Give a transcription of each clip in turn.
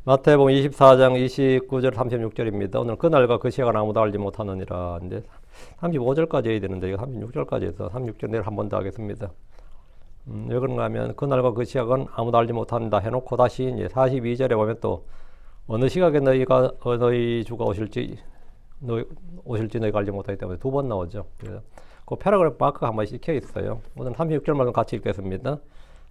마태복음 24장 29절 36절입니다. 오늘 그날과 그 시간을 아무도 알지 못하느니라. 근데 35절까지 해야 되는데 이거 36절까지 해서 36절 내일 한 번 더 하겠습니다. 왜 그런가 하면 그날과 그 시각은 아무도 알지 못한다 해놓고 다시 이제 42절에 보면 또 어느 시각에 너희 주가 오실지 너희가 알지 못하기 때문에 두 번 나오죠. 그래서 그 패러그래프 마크가 한 번씩 찍혀 있어요. 오늘 36절 말씀 같이 읽겠습니다.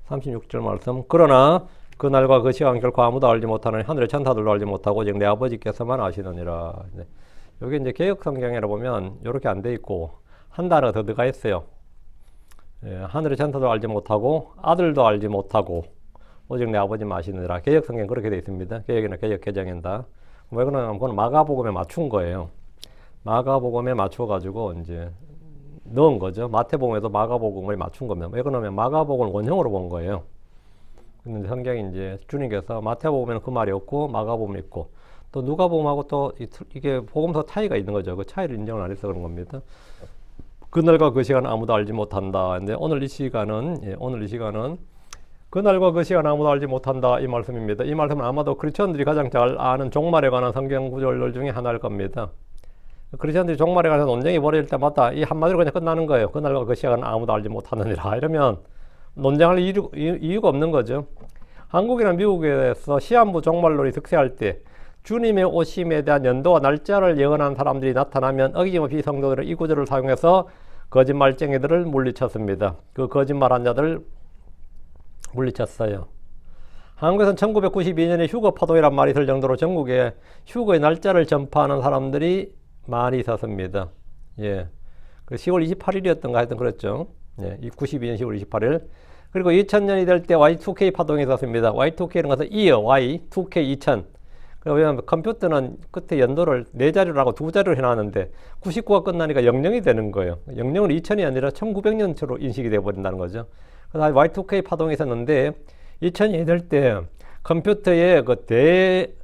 36절 말씀. 그러나 그날과 그 시간 결코 아무도 알지 못하는 하늘의 천사들도 알지 못하고 오직 내 아버지께서만 아시느니라. 여기 이제 개역 성경이라 보면 이렇게 안 돼 있고 한 단어가 더 들어가 있어요. 하늘의 천사도 알지 못하고 아들도 알지 못하고 오직 내 아버지만 아시느니라. 개역 성경 그렇게 돼 있습니다. 개역이나 개역 개정엔 다. 왜 그러냐면 그건 마가복음에 맞춘 거예요. 마가복음에 맞춰 가지고 이제 넣은 거죠. 마태복음에도 마가복음을 맞춘 겁니다. 왜 그러냐면 마가복음을 원형으로 본 거예요. 근데 성경이 이제 주님께서 마태복음에는 그 말이 없고 마가복음이 있고 또 누가복음하고 또 이게 복음서 차이가 있는 거죠. 그 차이를 인정을 안 해서 그런 겁니다. 그날과 그 시간 아무도 알지 못한다. 근데 오늘 이 시간은 그날과 그 시간 아무도 알지 못한다 이 말씀입니다. 이 말씀은 아마도 크리스천들이 가장 잘 아는 종말에 관한 성경 구절 중에 하나일 겁니다. 크리스천들이 종말에 관해서 논쟁이 벌어질 때마다 이 한마디로 그냥 끝나는 거예요. 그날과 그 시간은 아무도 알지 못하느니라. 이러면 논쟁할 이유가 없는 거죠. 한국이나 미국에서 시한부 종말론이 득세할 때 주님의 오심에 대한 연도와 날짜를 예언한 사람들이 나타나면 어김없이 성도들은 이 구절을 사용해서 거짓말쟁이들을 물리쳤습니다. 그 거짓말한 자들을 물리쳤어요. 한국에서는 1992년에 휴거 파동이란 말이 있을 정도로 전국에 휴거의 날짜를 전파하는 사람들이 많이 있었습니다. 예. 그 10월 28일이었던가 하여튼 그랬죠. 예. 92년 10월 28일. 그리고 2000년이 될 때 Y2K 파동이 있었습니다. Y2K는 가서 year, Y, 2K 2000. 왜냐하면 컴퓨터는 끝에 연도를 4자리로 하고 2자리로 해놨는데 99가 끝나니까 00이 되는 거예요. 00은 2000이 아니라 1900년처로 인식이 되어버린다는 거죠. 그래서 Y2K 파동이 있었는데 2000년이 될 때 컴퓨터에 그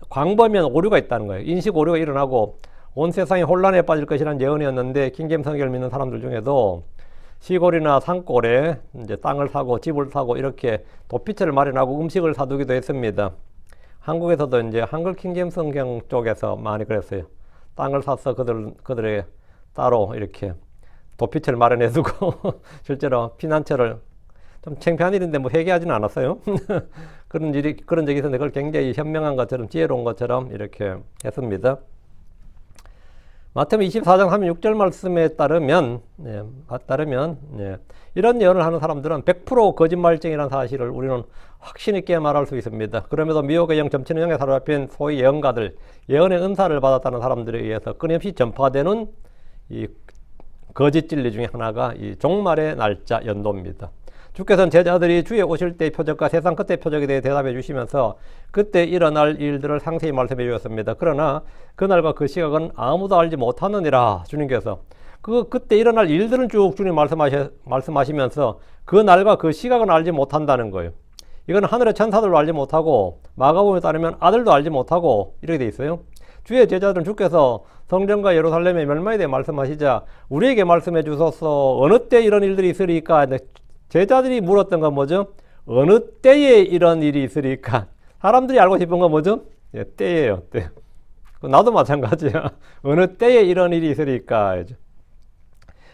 대광범위한 오류가 있다는 거예요. 인식 오류가 일어나고 온 세상이 혼란에 빠질 것이라는 예언이었는데 킹제임스 성경을 믿는 사람들 중에도 시골이나 산골에 이제 땅을 사고 집을 사고 이렇게 도피처를 마련하고 음식을 사두기도 했습니다. 한국에서도 이제 한글 킹제임스 성경 쪽에서 많이 그랬어요. 땅을 사서 그들의 따로 이렇게 도피처를 마련해두고 실제로 피난처를 좀 창피한 일인데 뭐 회개하지는 않았어요. 그런 적이 있었는데 그걸 굉장히 현명한 것처럼 지혜로운 것처럼 이렇게 했습니다. 마태복음 24장 36절 말씀에 따르면 이런 예언을 하는 사람들은 100% 거짓말쟁이라는 사실을 우리는 확신 있게 말할 수 있습니다. 그럼에도 미혹의 영, 점치는 영에 사로잡힌 소위 예언가들, 예언의 은사를 받았다는 사람들에 의해서 끊임없이 전파되는 이 거짓 진리 중에 하나가 이 종말의 날짜 연도입니다. 주께서는 제자들이 주의 오실 때의 표적과 세상 끝의 표적에 대해 대답해 주시면서 그때 일어날 일들을 상세히 말씀해 주셨습니다. 그러나 그날과 그 시각은 아무도 알지 못하느니라. 주님께서 그때 일어날 일들은 쭉 주님 말씀하시면서 그 날과 그 시각은 알지 못한다는 거예요. 이건 하늘의 천사들도 알지 못하고 마가복음에 따르면 아들도 알지 못하고 이렇게 돼 있어요. 주의 제자들은 주께서 성전과 예루살렘의 멸망에 대해 말씀하시자 우리에게 말씀해 주소서 어느 때 이런 일들이 있으리까? 제자들이 물었던 건 뭐죠? 어느 때에 이런 일이 있으리까? 사람들이 알고 싶은 건 뭐죠? 예, 때예요, 때. 나도 마찬가지야. 어느 때에 이런 일이 있으리까?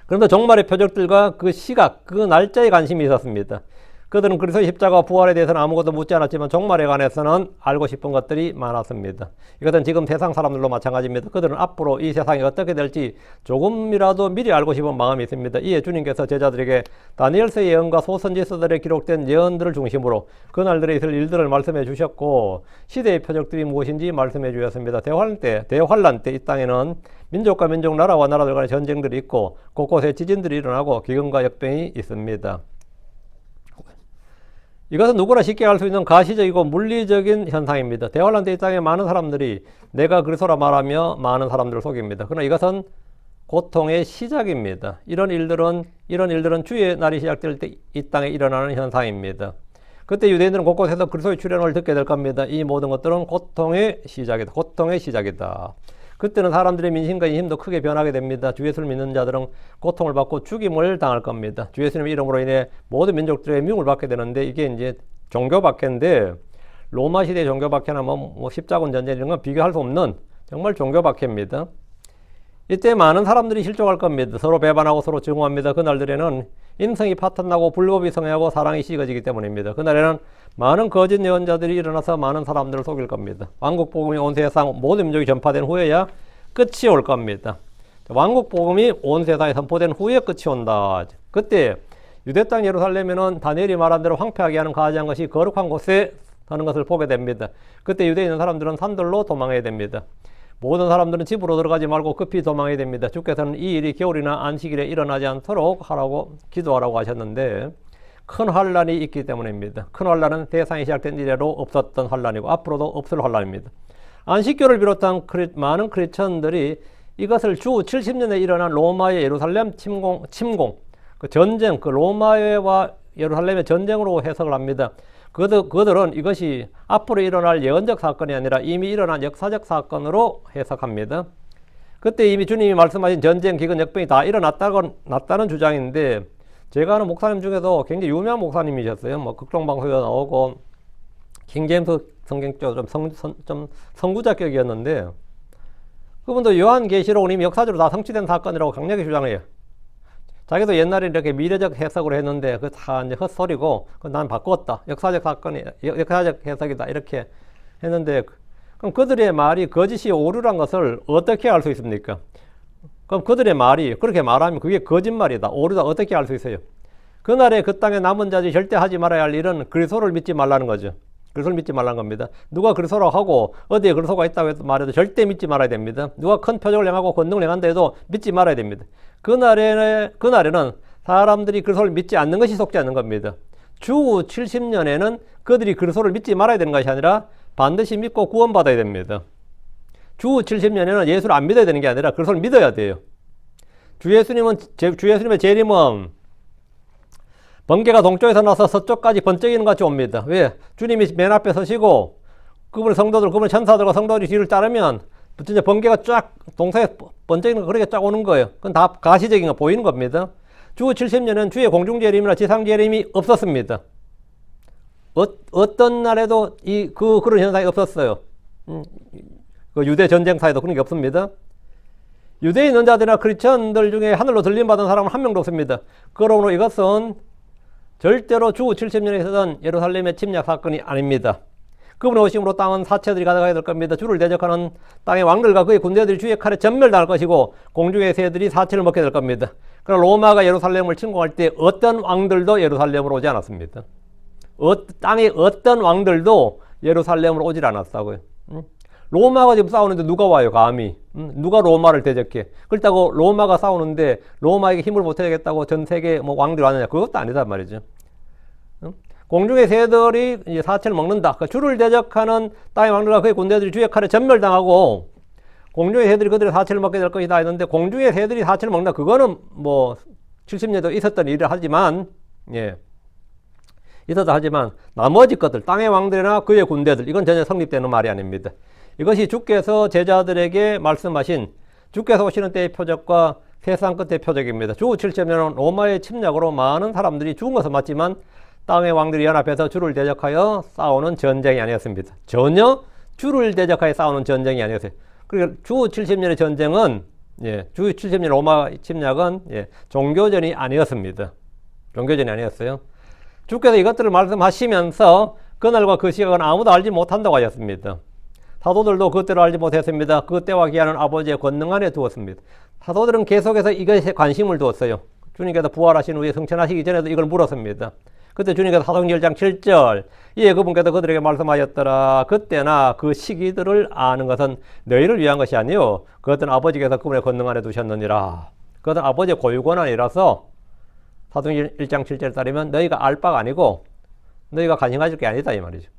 그런데 종말의 표적들과 그 시각, 그 날짜에 관심이 있었습니다. 그들은 그리스도의 십자가와 부활에 대해서는 아무것도 묻지 않았지만 종말에 관해서는 알고 싶은 것들이 많았습니다. 이것은 지금 세상 사람들로 마찬가지입니다. 그들은 앞으로 이 세상이 어떻게 될지 조금이라도 미리 알고 싶은 마음이 있습니다. 이에 주님께서 제자들에게 다니엘서의 예언과 소선지서들에 기록된 예언들을 중심으로 그날들에 있을 일들을 말씀해 주셨고 시대의 표적들이 무엇인지 말씀해 주셨습니다. 대환란 때 이 땅에는 민족과 민족, 나라와 나라들 간의 전쟁들이 있고 곳곳에 지진들이 일어나고 기근과 역병이 있습니다. 이것은 누구나 쉽게 알 수 있는 가시적이고 물리적인 현상입니다. 대환란 때 이 땅에 많은 사람들이 내가 그리스도라 말하며 많은 사람들을 속입니다. 그러나 이것은 고통의 시작입니다. 이런 일들은 주의 날이 시작될 때 이 땅에 일어나는 현상입니다. 그때 유대인들은 곳곳에서 그리스도의 출현을 듣게 될 겁니다. 이 모든 것들은 고통의 시작이다. 그때는 사람들의 민심과 인심도 크게 변하게 됩니다. 주 예수를 믿는 자들은 고통을 받고 죽임을 당할 겁니다. 주 예수님의 이름으로 인해 모든 민족들의 미움을 받게 되는데 이게 이제 종교 박해인데 로마 시대 종교박해나 뭐 십자군 전쟁 이런 건 비교할 수 없는 정말 종교박해입니다. 이때 많은 사람들이 실족할 겁니다. 서로 배반하고 서로 증오합니다. 그날들에는 인성이 파탄나고 불법이 성행하고 사랑이 식어지기 때문입니다. 그날에는 많은 거짓 예언자들이 일어나서 많은 사람들을 속일 겁니다. 왕국복음이 온 세상 모든 민족이 전파된 후에야 끝이 올 겁니다. 왕국복음이 온 세상에 선포된 후에 끝이 온다. 그때 유대 땅 예루살렘에는 다니엘이 말한 대로 황폐하게 하는 가지한 것이 거룩한 곳에 사는 것을 보게 됩니다. 그때 유대에 있는 사람들은 산들로 도망해야 됩니다. 모든 사람들은 집으로 들어가지 말고 급히 도망해야 됩니다. 주께서는 이 일이 겨울이나 안식일에 일어나지 않도록 하라고 기도하라고 하셨는데 큰 환란이 있기 때문입니다. 큰 환란은 세상이 시작된 이래로 없었던 환란이고 앞으로도 없을 환란입니다. 안식교를 비롯한 많은 크리스천들이 이것을 주 70년에 일어난 로마의 예루살렘 침공 그 전쟁, 그 로마와 예루살렘의 전쟁으로 해석을 합니다. 그들은 이것이 앞으로 일어날 예언적 사건이 아니라 이미 일어난 역사적 사건으로 해석합니다. 그때 이미 주님이 말씀하신 전쟁, 기근, 역병이 다 일어났다는 주장인데 제가 아는 목사님 중에서 굉장히 유명한 목사님이셨어요. 뭐 극동방송에 나오고 킹제임스 성경 쪽 좀 선구자격이었는데 그분도 요한계시록은 이미 역사적으로 다 성취된 사건이라고 강력히 주장해요. 자기도 옛날에 이렇게 미래적 해석으로 했는데 그 다 이제 헛소리고 난 바꿨다. 역사적 사건이 역사적 해석이다. 이렇게 했는데 그럼 그들의 말이 거짓이 오류란 것을 어떻게 알 수 있습니까? 그럼 그들의 말이 그렇게 말하면 그게 거짓말이다. 오류다. 어떻게 알 수 있어요? 그날에 그 땅에 남은 자들이 절대 하지 말아야 할 일은 그리스도를 믿지 말라는 거죠. 그리스도를 믿지 말라는 겁니다. 누가 그리스도라고 하고 어디에 그리스도가 있다고 말해도 절대 믿지 말아야 됩니다. 누가 큰 표적을 행하고 권능을 행한다 해도 믿지 말아야 됩니다. 그날에는 사람들이 그리스도를 믿지 않는 것이 속지 않는 겁니다. 주 70년에는 그들이 그리스도를 믿지 말아야 되는 것이 아니라 반드시 믿고 구원받아야 됩니다. 주 70년에는 예수를 안 믿어야 되는 게 아니라 그리스도를 믿어야 돼요. 주 예수님의 재림은 번개가 동쪽에서 나서 서쪽까지 번쩍이는 같이 옵니다. 왜? 주님이 맨 앞에 서시고 그분의 성도들, 그분의 천사들과 성도들이 뒤를 따르면 진짜 번개가 쫙 동서에 번쩍이는 거 그렇게 쫙 오는 거예요. 그건 다 가시적인 거 보이는 겁니다. 주 70년은 주의 공중재림이나 지상재림이 없었습니다. 어떤 날에도 그런 현상이 없었어요. 그 유대 전쟁사에도 그런 게 없습니다. 유대에 있는 자들이나 크리스천들 중에 하늘로 들림받은 사람은 한 명도 없습니다. 그러므로 이것은 절대로 주 70년에 있었던 예루살렘의 침략 사건이 아닙니다. 그분의 오심으로 땅은 사체들이 가져가야 될 겁니다. 주를 대적하는 땅의 왕들과 그의 군대들이 주의 칼에 전멸당할 것이고 공중의 새들이 사체를 먹게 될 겁니다. 그러나 로마가 예루살렘을 침공할 때 어떤 왕들도 예루살렘으로 오지 않았습니다. 땅의 어떤 왕들도 예루살렘으로 오질 않았다고요. 로마가 지금 싸우는데 누가 와요, 감히? 누가 로마를 대적해? 그렇다고 로마가 싸우는데 로마에게 힘을 보태야겠다고 전 세계 왕들이 왔느냐? 그것도 아니단 말이죠. 공중의 새들이 이제 사체를 먹는다. 그러니까 주를 대적하는 땅의 왕들과 그의 군대들이 주의 칼에 전멸당하고 공중의 새들이 그들의 사체를 먹게 될 것이다 했는데 공중의 새들이 사체를 먹는다. 그거는 70년도 있었던 일을 하지만 있었다 하지만 나머지 것들, 땅의 왕들이나 그의 군대들, 이건 전혀 성립되는 말이 아닙니다. 이것이 주께서 제자들에게 말씀하신 주께서 오시는 때의 표적과 세상 끝의 표적입니다. 주 70년은 로마의 침략으로 많은 사람들이 죽은 것은 맞지만 땅의 왕들이 연합해서 주를 대적하여 싸우는 전쟁이 아니었습니다. 전혀 주를 대적하여 싸우는 전쟁이 아니었어요. 그리고 주 70년의 전쟁은 주 70년 로마 침략은 종교전이 아니었습니다. 종교전이 아니었어요. 주께서 이것들을 말씀하시면서 그날과 그 시각은 아무도 알지 못한다고 하셨습니다. 사도들도 그때를 알지 못했습니다. 그때와 기한은 아버지의 권능 안에 두었습니다. 사도들은 계속해서 이것에 관심을 두었어요. 주님께서 부활하신 후에 승천하시기 전에도 이걸 물었습니다. 그때 주님께서 사도행전 1장 7절 이에 그분께서 그들에게 말씀하였더라. 그때나 그 시기들을 아는 것은 너희를 위한 것이 아니요 그것은 아버지께서 그분의 권능 안에 두셨느니라. 그것은 아버지의 고유 권한이라서 사도행전 1장 7절에 따르면 너희가 알 바가 아니고 너희가 관심 가질 게 아니다 이 말이죠.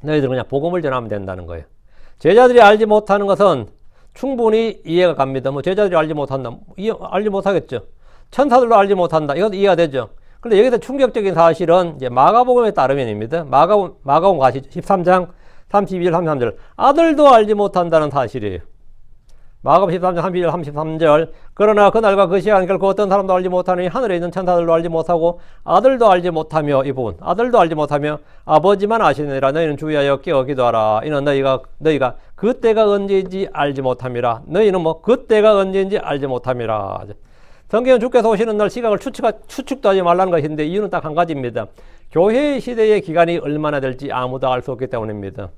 너희들은 그냥 복음을 전하면 된다는 거예요. 제자들이 알지 못하는 것은 충분히 이해가 갑니다. 제자들이 알지 못한다. 알지 못하겠죠. 천사들도 알지 못한다. 이것도 이해가 되죠. 그런데 여기서 충격적인 사실은 이제 마가복음에 따르면입니다. 마가복음 가시죠. 13장 32절 33절. 아들도 알지 못한다는 사실이에요. 마가복음 13장 32절 33절 그러나 그날과 그 시간 결코 어떤 사람도 알지 못하니 하늘에 있는 천사들도 알지 못하고 아들도 알지 못하며 이 부분 아들도 알지 못하며 아버지만 아시느니라. 너희는 주의하여 깨어 기도하라. 이는 너희가 그때가 언제인지 알지 못함이라. 너희는 뭐 그때가 언제인지 알지 못함이라. 성경은 주께서 오시는 날 시각을 추측도 하지 말라는 것인데 이유는 딱 한 가지입니다. 교회 시대의 기간이 얼마나 될지 아무도 알 수 없기 때문입니다.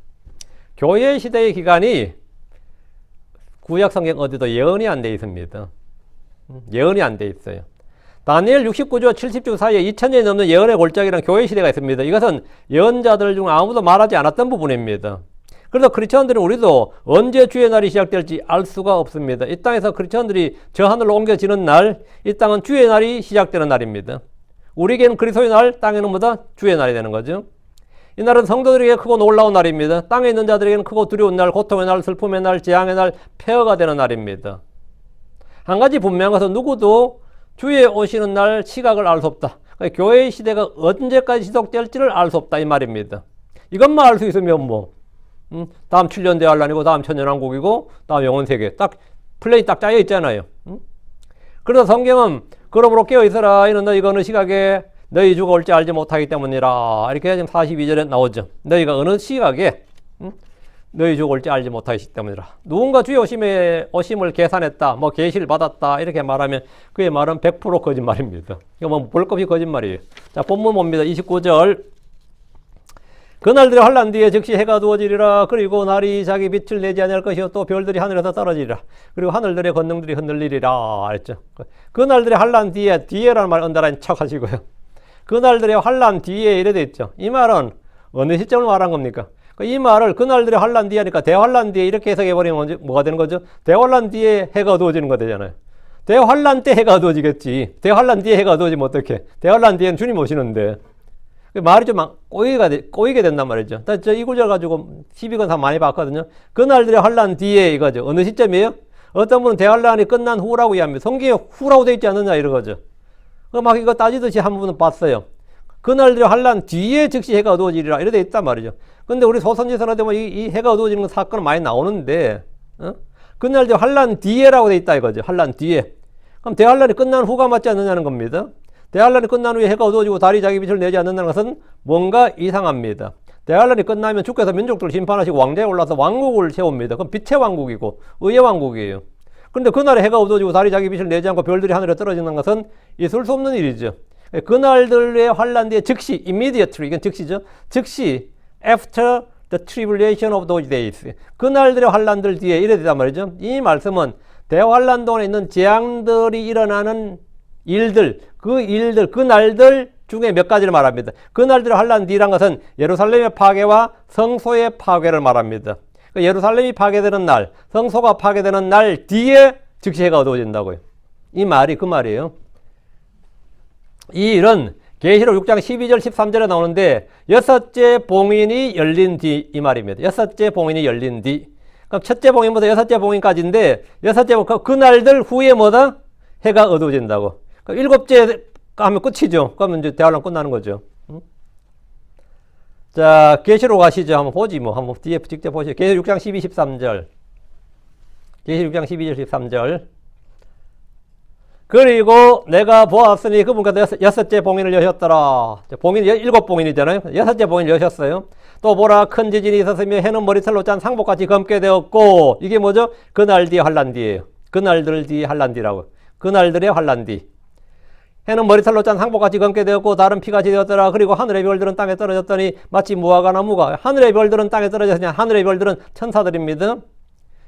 교회 시대의 기간이 구약 성경 어디도 예언이 안 돼 있습니다. 예언이 안 돼 있어요. 다니엘 69주 70주 사이에 2000년이 넘는 예언의 골짜기라는 교회 시대가 있습니다. 이것은 예언자들 중 아무도 말하지 않았던 부분입니다. 그래서 크리스천들은 우리도 언제 주의 날이 시작될지 알 수가 없습니다. 이 땅에서 크리스천들이 저 하늘로 옮겨지는 날, 이 땅은 주의 날이 시작되는 날입니다. 우리에게는 그리스도의 날, 땅에는 뭐다? 주의 날이 되는 거죠. 이 날은 성도들에게 크고 놀라운 날입니다. 땅에 있는 자들에게는 크고 두려운 날, 고통의 날, 슬픔의 날, 재앙의 날, 폐허가 되는 날입니다. 한 가지 분명한 것은 누구도 주의 오시는 날 시각을 알 수 없다. 그러니까 교회의 시대가 언제까지 지속될지를 알 수 없다 이 말입니다. 이것만 알 수 있으면 뭐 다음 7년 대환란이고 다음 천년왕국이고 다음 영원세계 딱 플랜이 딱 짜여 있잖아요. 그래서 성경은 그러므로 깨어있어라. 이는 너희가 어느 시각에 너희 주가 올지 알지 못하기 때문이라. 이렇게 지금 42절에 나오죠. 너희가 어느 시각에 너희 주가 올지 알지 못하기 때문이라. 누군가 주의 오심을 계산했다. 뭐 계시를 받았다. 이렇게 말하면 그의 말은 100% 거짓말입니다. 이거 뭐 볼 것 없이 거짓말이에요. 자, 본문 봅니다. 29절. 그날들의 환난 뒤에 즉시 해가 두어지리라. 그리고 날이 자기 빛을 내지 아니할 것이요 또 별들이 하늘에서 떨어지리라. 그리고 하늘들의 권능들이 흔들리리라 했죠. 그날들의 환난 뒤에라는 말 언더라인 척 하시고요. 그날들의 환난 뒤에 이래 돼 있죠. 이 말은 어느 시점을 말한 겁니까? 이 말을 그날들의 환난 뒤에 하니까 대환란 뒤에 이렇게 해석해 버리면 뭐가 되는 거죠? 대환란 뒤에 해가 어두워지는 거 되잖아요. 대환란 때 해가 어두워지겠지. 대환란 뒤에 해가 어두워지면 어떡해? 대환란 뒤에는 주님 오시는데. 말이 좀 꼬이게 된단 말이죠. 저 이 구절 가지고 시비건 많이 봤거든요. 그날들의 환란 뒤에 이거죠. 어느 시점이에요? 어떤 분은 대환란이 끝난 후라고 이해합니다. 성경에 후라고 돼 있지 않느냐 이러거죠. 막 이거 따지듯이 한 부분은 봤어요. 그날들의 환란 뒤에 즉시 해가 어두워지리라 이래 돼 있단 말이죠. 근데 우리 소선지서나 되면 이 해가 어두워지는 사건은 많이 나오는데 그날들의 환란 뒤에라고 돼 있다 이거죠. 환란 뒤에. 그럼 대환란이 끝난 후가 맞지 않느냐는 겁니다. 대환란이 끝난 후에 해가 어두워지고 달이 자기 빛을 내지 않는다는 것은 뭔가 이상합니다. 대환란이 끝나면 주께서 민족들을 심판하시고 왕좌에 올라서 왕국을 세웁니다. 그럼 빛의 왕국이고 의의 왕국이에요. 그런데 그날에 해가 어두워지고 달이 자기 빛을 내지 않고 별들이 하늘에 떨어지는 것은 있을 수 없는 일이죠. 그날들의 환란 뒤에 즉시 immediately 이건 즉시죠. 즉시 after the tribulation of those days 그날들의 환란들 뒤에 이래 되단 말이죠. 이 말씀은 대환란 동안에 있는 재앙들이 일어나는 일들, 그 날들 중에 몇 가지를 말합니다. 그 날들의 환란 뒤란 것은 예루살렘의 파괴와 성소의 파괴를 말합니다. 예루살렘이 파괴되는 날, 성소가 파괴되는 날 뒤에 즉시 해가 어두워진다고요. 이 말이 그 말이에요. 이 일은 계시록 6장 12절 13절에 나오는데 여섯째 봉인이 열린 뒤 이 말입니다. 여섯째 봉인이 열린 뒤. 그럼 첫째 봉인부터 여섯째 봉인까지인데 여섯째 그 날들 후에 뭐다? 해가 어두워진다고. 그럼 일곱째 하면 끝이죠. 그러면 이제 대환란 끝나는 거죠. 자, 계시록 가시죠. 한번 보지 뭐. 한번 뒤에 직접 보시죠. 계시록 6장 12, 13절. 계시록 6장 12절, 13절. 그리고 내가 보았으니 그분께서 여섯째 봉인을 여셨더라. 봉인이 일곱 봉인이잖아요. 여섯째 봉인을 여셨어요. 또 보라 큰 지진이 있었으며 해는 머리털로 짠 상복같이 검게 되었고 이게 뭐죠? 그날 뒤에 환란 뒤에요. 그날들 뒤에 환란 뒤라고. 그날들의 환란 뒤. 해는 머리털로 짠 상복같이 검게 되었고 달은 피같이 되었더라. 그리고 하늘의 별들은 땅에 떨어졌더니 마치 무화과 나무가 하늘의 별들은 땅에 떨어졌으냐. 하늘의 별들은 천사들입니다.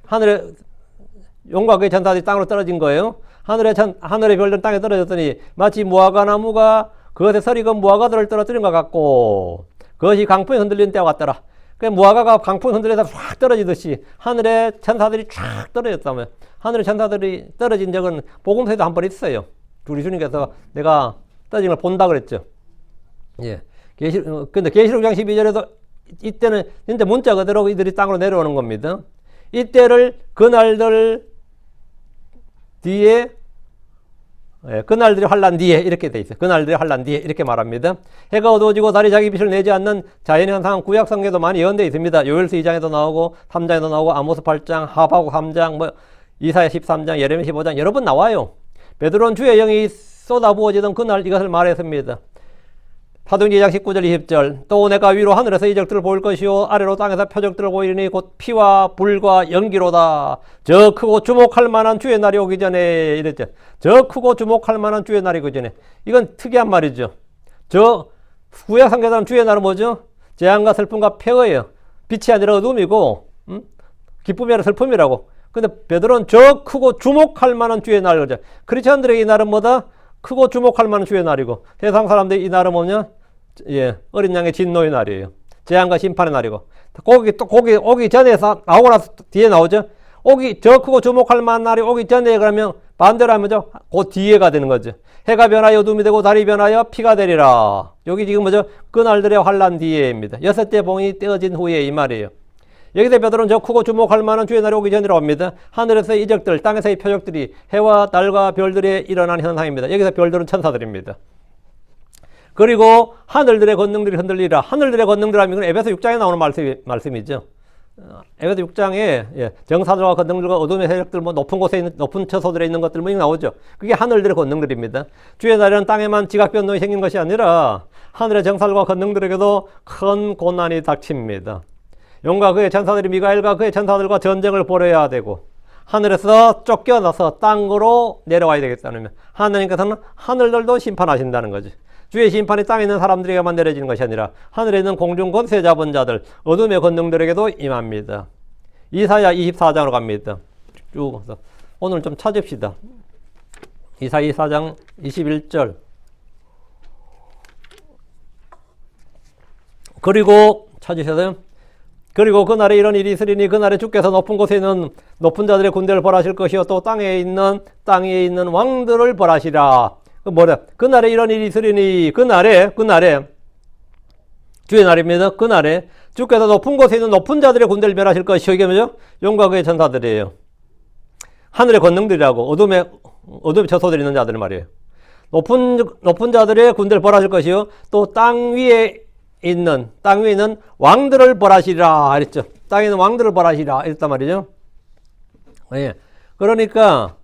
하늘의 용과 그의 천사들이 땅으로 떨어진 거예요. 하늘의 별들은 땅에 떨어졌더니 마치 무화과 나무가 그것에 서리건 무화과들을 떨어뜨린 것 같고 그것이 강풍에 흔들리는 때와 같더라. 그 무화과가 강풍에 흔들려서 확 떨어지듯이 하늘의 천사들이 쫙 떨어졌다면 하늘의 천사들이 떨어진 적은 복음서에도 한 번 있어요. 우리 주님께서 내가 떨어진 걸 본다 그랬죠. 예. 근데 계시록 6장 12절에도 이때는 진짜 문자 그대로 이들이 땅으로 내려오는 겁니다. 이때를 그날들 뒤에 그날들의 환란 뒤에 이렇게 돼 있어요. 그날들의 환란 뒤에 이렇게 말합니다. 해가 어두워지고 달이 자기 빛을 내지 않는 자연의 현상은 구약 성경에도 많이 예언되어 있습니다. 요엘서 2장에도 나오고 3장에도 나오고 아모스 8장, 하박국 3장 뭐 이사야 13장, 예레미야 15장 여러 번 나와요. 베드로는 주의 영이 쏟아부어지던 그날 이것을 말했습니다. 사도행전 2장 19절 20절 또 내가 위로 하늘에서 이적들을 보일 것이요 아래로 땅에서 표적들을 보이리니 곧 피와 불과 연기로다. 저 크고 주목할 만한 주의 날이 오기 전에 이랬죠. 저 크고 주목할 만한 주의 날이 오기 전에. 이건 특이한 말이죠. 저 구약 성경에서는 주의 날은 뭐죠? 재앙과 슬픔과 폐허예요. 빛이 아니라 어둠이고 기쁨이 아니라 슬픔이라고. 근데 베드로는 저 크고 주목할 만한 주의 날 그러죠. 크리스천들에게 이 날은 뭐다? 크고 주목할 만한 주의 날이고 세상 사람들이 이 날은 뭐냐? 예, 어린 양의 진노의 날이에요. 재앙과 심판의 날이고 거기 오기 전에서 나오고 나서 뒤에 나오죠. 저 크고 주목할 만한 날이 오기 전에 그러면 반대로 하면죠. 그 뒤에가 되는 거죠. 해가 변하여 어둠이 되고 달이 변하여 피가 되리라. 여기 지금 뭐죠? 그 날들의 환란 뒤에입니다. 여섯째 봉이 떼어진 후에 이 말이에요. 여기서 베드로는 저 크고 주목할 만한 주의 날이 오기 전이라고 합니다. 하늘에서의 이적들, 땅에서의 표적들이 해와 달과 별들에 일어난 현상입니다. 여기서 별들은 천사들입니다. 그리고 하늘들의 권능들이 흔들리라. 하늘들의 권능들 하면 이건 에베소 6장에 나오는 말씀이죠. 에베소 6장에 정사들과 권능들과 어둠의 세력들, 뭐 높은 곳에 있는 높은 처소들에 있는 것들 뭐 나오죠. 그게 하늘들의 권능들입니다. 주의 날에는 땅에만 지각 변동이 생긴 것이 아니라 하늘의 정사들과 권능들에게도 큰 고난이 닥칩니다. 용과 그의 천사들이 미가엘과 그의 천사들과 전쟁을 벌여야 되고 하늘에서 쫓겨나서 땅으로 내려와야 되겠다는 하나님께서는 하늘들도 심판하신다는 거지. 주의 심판이 땅에 있는 사람들에게만 내려지는 것이 아니라 하늘에 있는 공중 권세 잡은 자들 어둠의 권능들에게도 임합니다. 이사야 24장으로 갑니다. 쭉 오늘 좀 찾읍시다. 이사야 24장 21절 그리고 찾으셔서요. 그리고 그날에 이런 일이 있으리니 그날에 주께서 높은 곳에 있는 높은 자들의 군대를 벌하실 것이요 또 땅에 있는 왕들을 벌하시라. 그날에 이런 일이 있으리니 그날에 주의 날입니다. 그날에 주께서 높은 곳에 있는 높은 자들의 군대를 멸하실 것이요. 이게 뭐죠? 용과 그의 천사들이에요. 하늘의 권능들이라고 어둠에 처소들이 있는 자들 말이에요. 높은 자들의 군대를 벌하실 것이요 또 땅 위에 있는 왕들을 벌하시라 그랬죠. 땅에 있는 왕들을 벌하시라 이랬단 말이죠. 예. 그러니까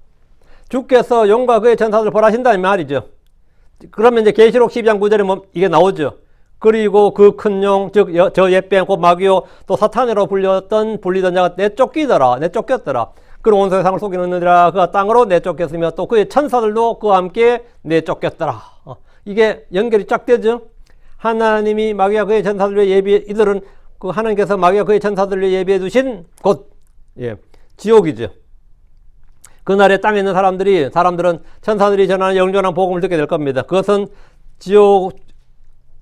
주께서 용과 그의 천사들을 벌하신다는 말이죠. 그러면 이제 계시록 12장 9절에 뭐 이게 나오죠. 그리고 그 큰 용, 즉 저 옛뱀 곧 마귀요 또 사탄으로 불리던 자가 내쫓겼더라. 그런 온 세상을 속이느니라. 그가 땅으로 내쫓겼으며 또 그의 천사들도 그와 함께 내쫓겼더라. 이게 연결이 쫙 되죠. 하나님이 마귀와 그의 천사들을 이들은 그 하나님께서 마귀와 그의 천사들을 예비해 두신 곳, 지옥이죠. 그날에 땅에 있는 사람들은 천사들이 전하는 영존한 복음을 듣게 될 겁니다. 그것은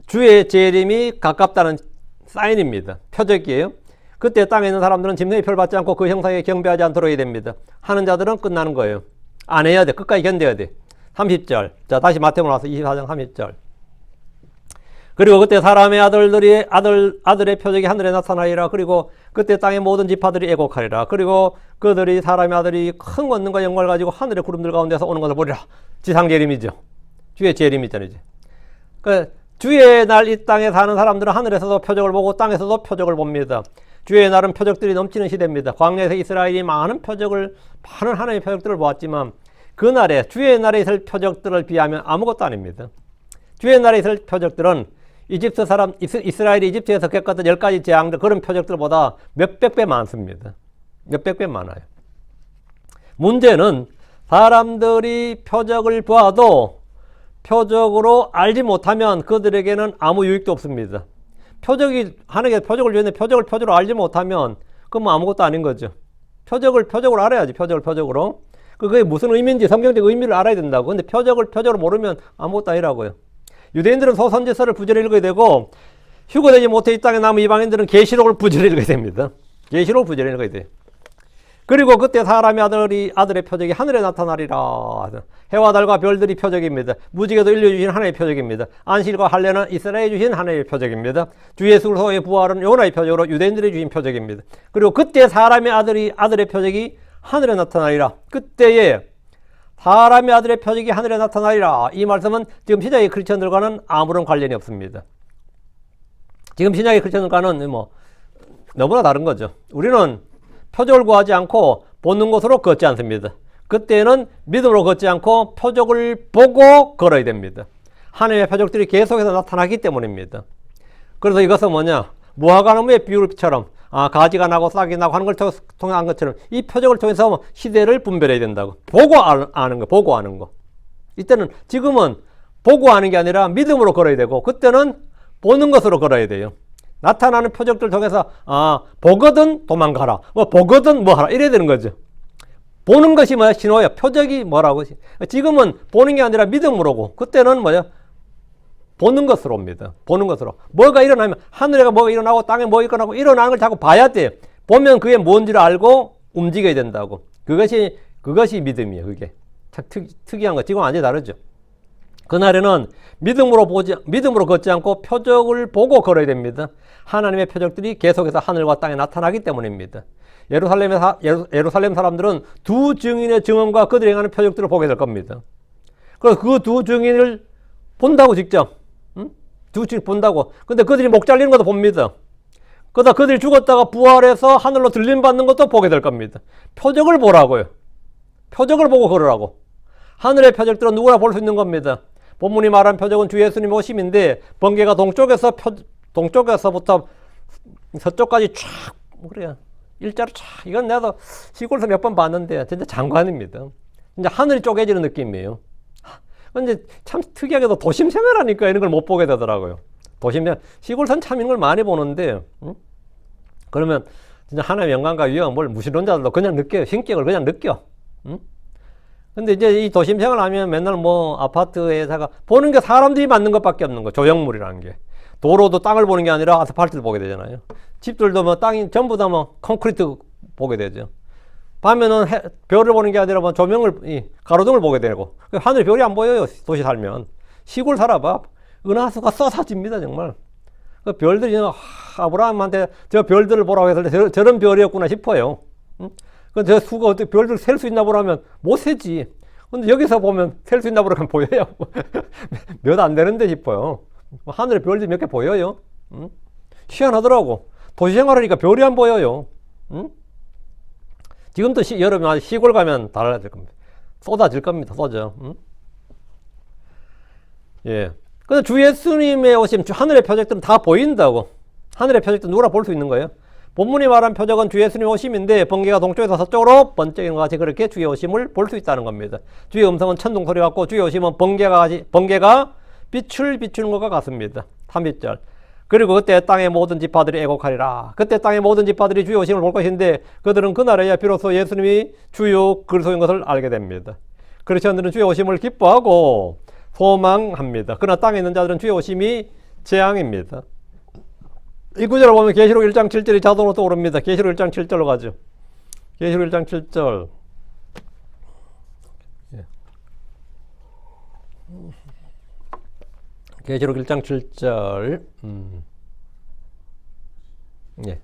주의 재림이 가깝다는 사인입니다. 표적이에요. 그때 땅에 있는 사람들은 짐승의 표를 받지 않고 그 형상에 경배하지 않도록 해야 됩니다. 하는 자들은 끝나는 거예요. 안 해야 돼. 끝까지 견뎌야 돼. 30절. 자, 다시 마태복음 와서 24장 30절. 그리고 그때 사람의 아들의 표적이 하늘에 나타나리라. 그리고 그때 땅의 모든 지파들이 애곡하리라. 그리고 그들이 사람의 아들이 큰 권능과 영광을 가지고 하늘의 구름들 가운데서 오는 것을 보리라. 지상 재림이죠. 주의 재림이잖아요. 그 주의 날 이 땅에 사는 사람들은 하늘에서도 표적을 보고 땅에서도 표적을 봅니다. 주의 날은 표적들이 넘치는 시대입니다. 광야에서 이스라엘이 많은 하나님의 표적들을 보았지만 그날에 주의 날에 있을 표적들을 비하면 아무것도 아닙니다. 주의 날에 있을 표적들은 이스라엘이 이집트에서 겪었던 10가지 재앙들 그런 표적들보다 몇백 배 많습니다. 몇백 배 많아요. 문제는 사람들이 표적을 보아도 표적으로 알지 못하면 그들에게는 아무 유익도 없습니다. 하나님께서 표적을 주는데 표적으로 알지 못하면 그건 뭐 아무것도 아닌 거죠. 표적으로 알아야지. 표적으로. 그게 무슨 의미인지 성경적 의미를 알아야 된다고. 근데 표적으로 모르면 아무것도 아니라고요. 유대인들은 소선지서를 부지런히 읽어야 되고 휴거되지 못해 이 땅에 남은 이방인들은 계시록을 부지런히 읽어야 됩니다. 계시록을 부지런히 읽어야 돼요. 그리고 그때 사람의 아들의 표적이 하늘에 나타나리라. 해와 달과 별들이 표적입니다. 무지개도 인류 주신 하나의 표적입니다. 안식일과 할례는 이스라엘이 주신 하나의 표적입니다. 주 예수 그리스도의 부활은 요나의 표적으로 유대인들이 주신 표적입니다. 그리고 그때 사람의 아들의 표적이 하늘에 나타나리라. 그때에 사람의 아들의 표적이 하늘에 나타나리라. 이 말씀은 지금 신약의 크리스천들과는 아무런 관련이 없습니다. 지금 신약의 크리스천들과는 너무나 다른 거죠. 우리는 표적을 구하지 않고 보는 곳으로 걷지 않습니다. 그때는 믿음으로 걷지 않고 표적을 보고 걸어야 됩니다. 하나님의 표적들이 계속해서 나타나기 때문입니다. 그래서 이것은 뭐냐? 무화과나무의 비율처럼 가지가 나고 싹이 나고 하는 걸 통한 것처럼 이 표적을 통해서 시대를 분별해야 된다고. 보고 아는 거, 보고 아는 거. 이때는 지금은 보고 아는 게 아니라 믿음으로 걸어야 되고 그때는 보는 것으로 걸어야 돼요. 나타나는 표적들 통해서 보거든 도망가라. 보거든 뭐 하라. 이래야 되는 거죠. 보는 것이 뭐야? 신호야. 표적이 뭐라고. 지금은 보는 게 아니라 믿음으로고 그때는 뭐야? 보는 것으로 옵니다. 보는 것으로. 뭐가 일어나면 하늘에 뭐가 일어나고 땅에 뭐가 일어나는 걸 자꾸 봐야 돼요. 보면 그게 뭔지를 알고 움직여야 된다고. 그것이 믿음이에요. 그게. 참 특이한 거. 지금 완전히 다르죠. 그날에는 믿음으로 걷지 않고 표적을 보고 걸어야 됩니다. 하나님의 표적들이 계속해서 하늘과 땅에 나타나기 때문입니다. 예루살렘 사람들은 두 증인의 증언과 그들이 행하는 표적들을 보게 될 겁니다. 그래서 그 두 증인을 본다고 직접. 두 증인 본다고. 근데 그들이 목 잘리는 것도 봅니다. 그러다 그들이 죽었다가 부활해서 하늘로 들림 받는 것도 보게 될 겁니다. 표적을 보라고요. 표적을 보고 걸으라고. 하늘의 표적들은 누구나 볼 수 있는 겁니다. 본문이 말한 표적은 주 예수님 오심인데 번개가 동쪽에서부터 서쪽까지 쫙 그래요. 일자로 쫙. 이건 내가 시골에서 몇 번 봤는데 진짜 장관입니다. 진짜 하늘이 쪼개지는 느낌이에요. 근데 참 특이하게도 도심 생활하니까 이런 걸 못 보게 되더라고요. 시골선 참 이런 걸 많이 보는데 그러면 진짜 하나님의 영광과 위엄 뭘 무신론자들도 그냥 느껴요. 신격을 그냥 느껴. 근데 이제 이 도심 생활하면 맨날 뭐 아파트에다가 보는 게 사람들이 만든 것밖에 없는 거. 조형물이라는 게. 도로도 땅을 보는 게 아니라 아스팔트를 보게 되잖아요. 집들도 뭐 땅이 전부 다 뭐 콘크리트 보게 되죠. 밤에는 별을 보는 게 아니라 뭐 가로등을 보게 되고. 하늘에 별이 안 보여요. 도시 살면. 시골 살아봐. 은하수가 쏟아집니다. 정말. 그 별들이 아브라함한테 저 별들을 보라고 해서 저런 별이었구나 싶어요. 저 수가 어떻게 별들 셀 수 있나 보라면 못 세지. 근데 여기서 보면 셀 수 있나 보라면 보여요. 몇 안 되는데 싶어요. 하늘에 별들이 몇 개 보여요. 희한하더라고. 도시 생활하니까 별이 안 보여요. 지금도 여러분 시골 가면 달라질 겁니다. 쏟아질 겁니다. 쏟아져. 예. 근데 주 예수님의 오심, 하늘의 표적들은 다 보인다고. 하늘의 표적들은 누구나 볼 수 있는 거예요. 본문이 말한 표적은 주 예수님 오심인데 번개가 동쪽에서 서쪽으로 번쩍이는 것 같이 그렇게 주의 오심을 볼 수 있다는 겁니다. 주의 음성은 천둥 소리 같고 주의 오심은 번개가 빛을 비추는 것과 같습니다. 3절. 그리고 그때 땅의 모든 지파들이 애곡하리라. 그때 땅의 모든 지파들이 주의 오심을 볼 것인데 그들은 그날에야 비로소 예수님이 주요 그리스도인 것을 알게 됩니다. 그리스도인들은 주의 오심을 기뻐하고 소망합니다. 그러나 땅에 있는 자들은 주의 오심이 재앙입니다. 이 구절을 보면 계시록 1장 7절이 자동으로 떠오릅니다. 계시록 1장 7절로 가죠. 계시록 1장 7절. 계시록 1장 7절. 예.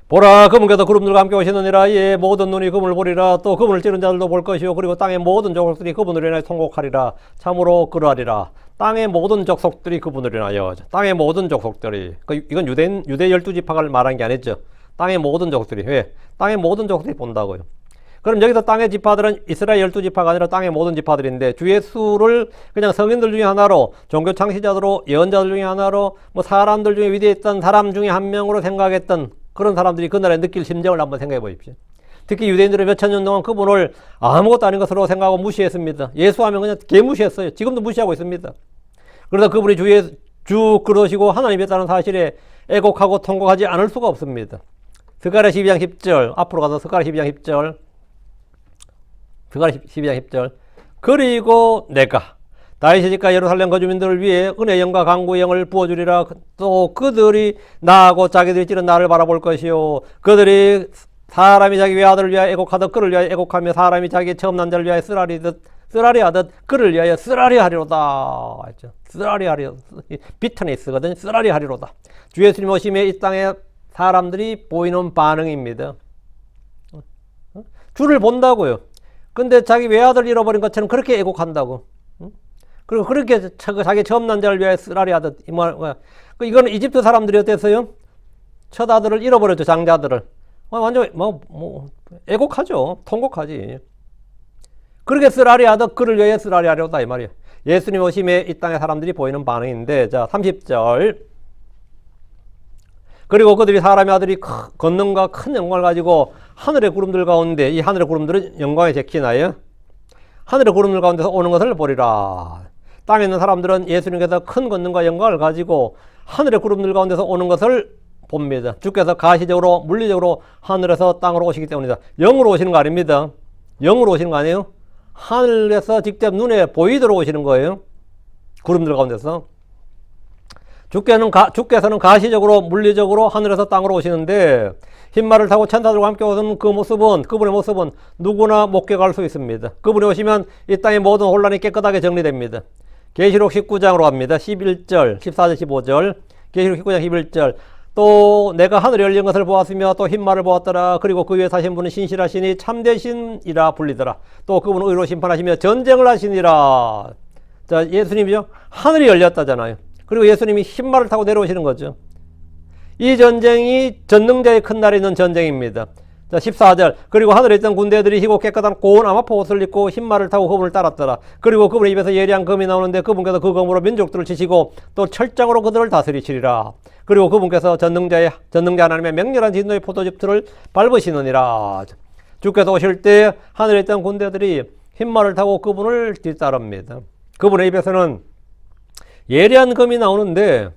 보라, 그분께서 구름들과 함께 오시느니라. 이에 모든 눈이 그분을 보리라. 또 그분을 찌른 자들도 볼 것이요. 그리고 땅의 모든 족속들이 그분을 인하여 통곡하리라. 참으로 그러하리라. 땅의 모든 족속들이 그분을 인하여. 땅의 모든 족속들이. 이건 유대 12지파를 말한 게 아니죠. 땅의 모든 족속들이. 왜? 땅의 모든 족속들이 본다고요. 그럼 여기서 땅의 지파들은 이스라엘 12지파가 아니라 땅의 모든 지파들인데 주 예수를 그냥 성인들 중에 하나로, 종교 창시자로, 예언자들 중에 하나로, 뭐 사람들 중에 위대했던 사람 중에 한 명으로 생각했던 그런 사람들이 그날에 느낄 심정을 한번 생각해 보십시오. 특히 유대인들은 몇천 년 동안 그분을 아무것도 아닌 것으로 생각하고 무시했습니다. 예수하면 그냥 개무시했어요. 지금도 무시하고 있습니다. 그러다 그분이 주 그러시고 하나님이었다는 사실에 애곡하고 통곡하지 않을 수가 없습니다. 스가랴 12장 10절, 앞으로 가서 스가랴 12장 10절. 스가랴 12장 10절. 그리고 내가 다윗의 집과 예루살렘 거주민들을 위해 은혜의 영과 강구의 영을 부어주리라. 또 그들이 나하고 자기들이 찌른 나를 바라볼 것이요. 그들이 사람이 자기 외아들을 위하여 애곡하듯 그를 위하여 애곡하며 사람이 자기 처음 난 자를 위하여 쓰라리하듯 그를 위하여 쓰라리하리로다. 쓰라리하리로다. 비트니스거든. 쓰라리하리로다. 주 예수님 오심에 이 땅에 사람들이 보이는 반응입니다. 주를 본다고요. 근데 자기 외아들 잃어버린 것처럼 그렇게 애곡한다고. 그리고 그렇게 자기 처음 난 자를 위하여 쓰라리하듯. 이거는 이집트 사람들이 어땠어요? 첫 아들을 잃어버렸죠. 장자들을. 완전 애곡하죠. 통곡하지. 그렇게 쓰라리하다 그를 위해 쓰라리하려다 이 말이에요. 예수님 오심에 이 땅의 사람들이 보이는 반응인데, 자 30절. 그리고 그들이 사람의 아들이 권능과 큰 영광을 가지고 하늘의 구름들 가운데, 이 하늘의 구름들은 영광의 제키나요. 하늘의 구름들 가운데서 오는 것을 보리라. 땅에 있는 사람들은 예수님께서 큰 권능과 영광을 가지고 하늘의 구름들 가운데서 오는 것을 봅니다. 주께서 가시적으로 물리적으로 하늘에서 땅으로 오시기 때문이다. 영으로 오시는 거 아닙니다. 영으로 오시는 거 아니에요? 하늘에서 직접 눈에 보이도록 오시는 거예요. 구름들 가운데서. 주께서는 가시적으로 물리적으로 하늘에서 땅으로 오시는데, 흰말을 타고 천사들과 함께 오는 그분의 모습은 누구나 목격할 수 있습니다. 그분이 오시면 이 땅의 모든 혼란이 깨끗하게 정리됩니다. 계시록 19장으로 갑니다. 11절, 14절, 15절. 계시록 19장 11절. 또 내가 하늘이 열린 것을 보았으며 또 흰말을 보았더라. 그리고 그 위에 사신 분은 신실하시니 참되신이라 불리더라. 또 그분은 의로 심판하시며 전쟁을 하시니라. 자, 예수님이요, 하늘이 열렸다잖아요. 그리고 예수님이 흰말을 타고 내려오시는 거죠. 이 전쟁이 전능자의 큰 날에 있는 전쟁입니다. 자, 14절. 그리고 하늘에 있던 군대들이 희고 깨끗한 고운 아마포 옷을 입고 흰말을 타고 그분을 따랐더라. 그리고 그분의 입에서 예리한 검이 나오는데 그분께서 그 검으로 민족들을 치시고 또 철장으로 그들을 다스리시리라. 그리고 그분께서 전능자 하나님의 맹렬한 진노의 포도즙들을 밟으시느니라. 주께서 오실 때 하늘에 있던 군대들이 흰말을 타고 그분을 뒤따릅니다. 그분의 입에서는 예리한 검이 나오는데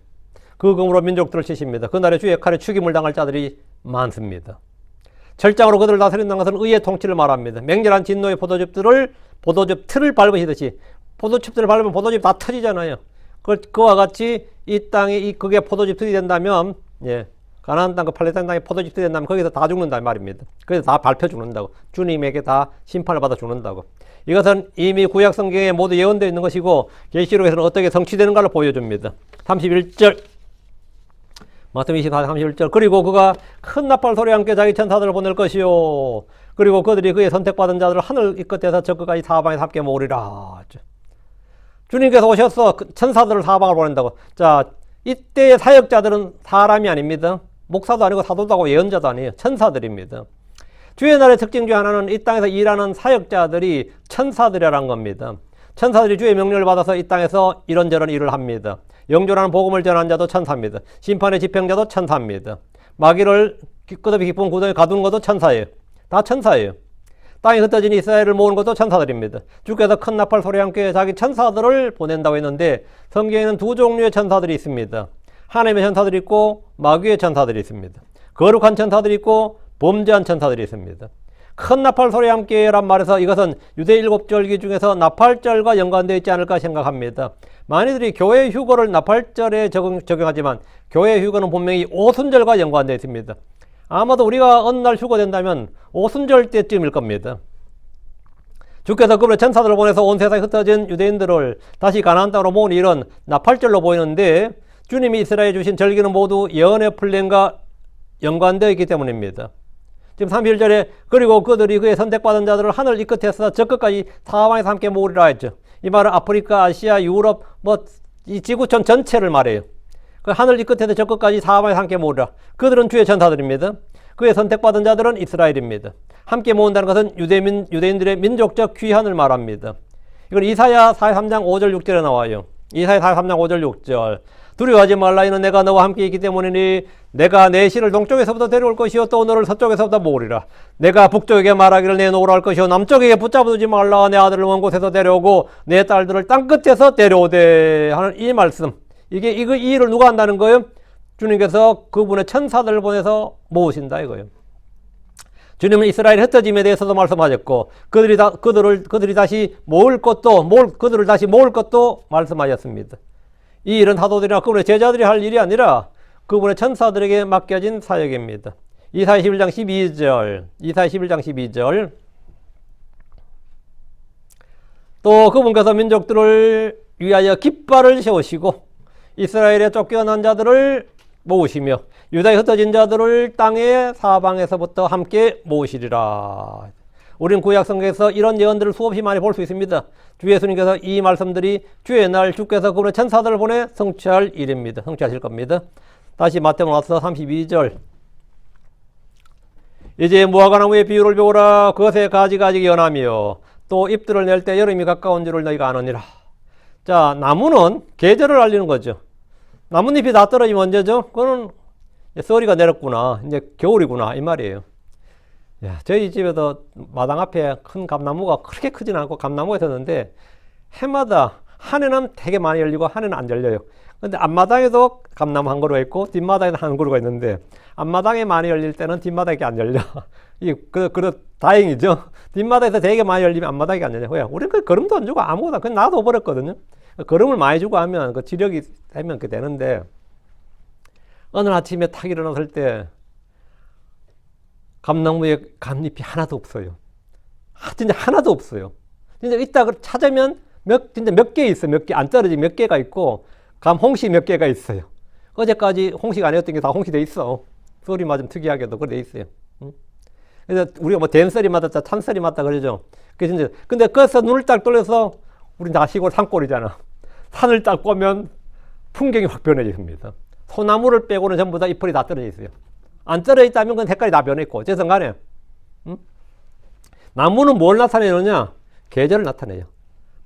그 검으로 민족들을 치십니다. 그날에 주의 칼에 죽임을 당할 자들이 많습니다. 철장으로 그들을 다스린다는 것은 의의 통치를 말합니다. 맹렬한 진노의 포도즙 틀을 밟으시듯이, 포도즙들을 밟으면 포도즙 다 터지잖아요. 그와 같이 이 땅이 그게 포도즙 틀이 된다면, 가나안 땅, 그 팔레스타인 땅에 포도즙 틀이 된다면 거기서 다 죽는다 이 말입니다. 그래서 다 밟혀 죽는다고. 주님에게 다 심판을 받아 죽는다고. 이것은 이미 구약 성경에 모두 예언되어 있는 것이고 계시록에서는 어떻게 성취되는가를 보여줍니다. 31절. 마태복음 24장 31절. 그리고 그가 큰 나팔 소리와 함께 자기 천사들을 보낼 것이요. 그리고 그들이 그의 선택받은 자들을 하늘 이 끝에서 저 끝까지 사방에 함께 모으리라. 주님께서 오셔서 천사들을 사방을 보낸다고. 자, 이때의 사역자들은 사람이 아닙니다. 목사도 아니고 사도도 아니고 예언자도 아니에요. 천사들입니다. 주의 날의 특징 중 하나는 이 땅에서 일하는 사역자들이 천사들이라는 겁니다. 천사들이 주의 명령을 받아서 이 땅에서 이런저런 일을 합니다. 영존하는 복음을 전하는 자도 천사입니다. 심판의 집행자도 천사입니다. 마귀를 끝없이 깊은 구덩이에 가두는 것도 천사예요. 다 천사예요. 땅에 흩어진 이스라엘을 모으는 것도 천사들입니다. 주께서 큰 나팔 소리와 함께 자기 천사들을 보낸다고 했는데 성경에는 두 종류의 천사들이 있습니다. 하나님의 천사들이 있고 마귀의 천사들이 있습니다. 거룩한 천사들이 있고 범죄한 천사들이 있습니다. 큰 나팔 소리와 함께란 말에서 이것은 유대 7절기 중에서 나팔절과 연관되어 있지 않을까 생각합니다. 많이들이 교회 휴거를 나팔절에 적용하지만 교회 휴거는 분명히 오순절과 연관되어 있습니다. 아마도 우리가 어느 날 휴거된다면 오순절 때쯤일 겁니다. 주께서 그분의 천사들을 보내서 온 세상에 흩어진 유대인들을 다시 가나안 땅으로 모은 일은 나팔절로 보이는데 주님이 이스라엘에 주신 절기는 모두 예언의 풀림과 연관되어 있기 때문입니다. 지금 31절에 그리고 그들이 그의 선택받은 자들을 하늘 이 끝에서 저 끝까지 사방에서 함께 모으리라 했죠. 이 말은 아프리카, 아시아, 유럽 이 지구촌 전체를 말해요. 그 하늘 이 끝에서 저 끝까지 사방에서 함께 모으리라. 그들은 주의 천사들입니다. 그의 선택받은 자들은 이스라엘입니다. 함께 모은다는 것은 유대인들의 민족적 귀환을 말합니다. 이건 이사야 43장 5절 6절에 나와요. 이사야 43장 5절 6절. 두려워하지 말라. 이는 내가 너와 함께 있기 때문이니 내가 내 신을 동쪽에서부터 데려올 것이요 또 너를 서쪽에서부터 모으리라. 내가 북쪽에게 말하기를 내놓으라 할 것이요 남쪽에게 붙잡아두지 말라. 내 아들을 먼 곳에서 데려오고 내 딸들을 땅 끝에서 데려오되 하는 이 말씀. 이 일을 누가 한다는 거예요? 주님께서 그분의 천사들을 보내서 모으신다 이거예요. 주님은 이스라엘 흩어짐에 대해서도 말씀하셨고 그들을 다시 모을 것도 말씀하셨습니다. 이 일은 사도들이나 그분의 제자들이 할 일이 아니라 그분의 천사들에게 맡겨진 사역입니다. 이사야 11장 12절. 또 그분께서 민족들을 위하여 깃발을 세우시고 이스라엘에 쫓겨난 자들을 모으시며 유다에 흩어진 자들을 땅의 사방에서부터 함께 모으시리라. 우리는 구약 성경에서 이런 예언들을 수없이 많이 볼 수 있습니다. 주 예수님께서 이 말씀들이 주의 날 주께서 그분의 천사들을 보내 성취할 일입니다. 성취하실 겁니다. 다시 마태복음 와서 32절. 이제 무화과나무의 비유를 배우라. 그것의 가지가지 연하며 또 잎들을 낼 때 여름이 가까운 줄을 너희가 아느니라. 자, 나무는 계절을 알리는 거죠. 나뭇잎이 다 떨어지면 언제죠? 그거는 썰이가 내렸구나. 이제 겨울이구나. 이 말이에요. 야, 저희 집에도 마당 앞에 큰 감나무가 그렇게 크진 않고 감나무가 있었는데 해마다 한 해는 되게 많이 열리고 한 해는 안 열려요. 근데 앞마당에도 감나무 한 그루가 있고 뒷마당에도 한 그루가 있는데 앞마당에 많이 열릴 때는 뒷마당에 안 열려. 다행이죠. 뒷마당에서 되게 많이 열리면 앞마당에 안 열려. 왜? 우리는 그 거름도 안 주고 아무거나 그냥 놔둬버렸거든요. 거름을 많이 주고 하면 그 지력이 되면 그 되는데 어느 아침에 탁 일어났을 때 감나무에 감잎이 하나도 없어요. 진짜 하나도 없어요. 진짜 이따 찾으면 진짜 몇 개 있어요. 몇 개, 안 떨어지 몇 개가 있고, 홍시 몇 개가 있어요. 어제까지 홍시가 아니었던 게 다 홍시 돼 있어. 썰이마 좀 특이하게도 그래 돼 있어요. 그래서 우리가 뭐 댄썰이 맞았다, 찬썰이 맞다 그러죠. 근데 거기서 눈을 딱 돌려서, 우리 다 시골 산골이잖아. 산을 딱 보면 풍경이 확 변해집니다. 소나무를 빼고는 전부 다 잎이 다 떨어져 있어요. 안 떨어져 있다면 그 색깔이 다 변했고, 어쨌든 간에. 나무는 뭘 나타내느냐? 계절을 나타내요.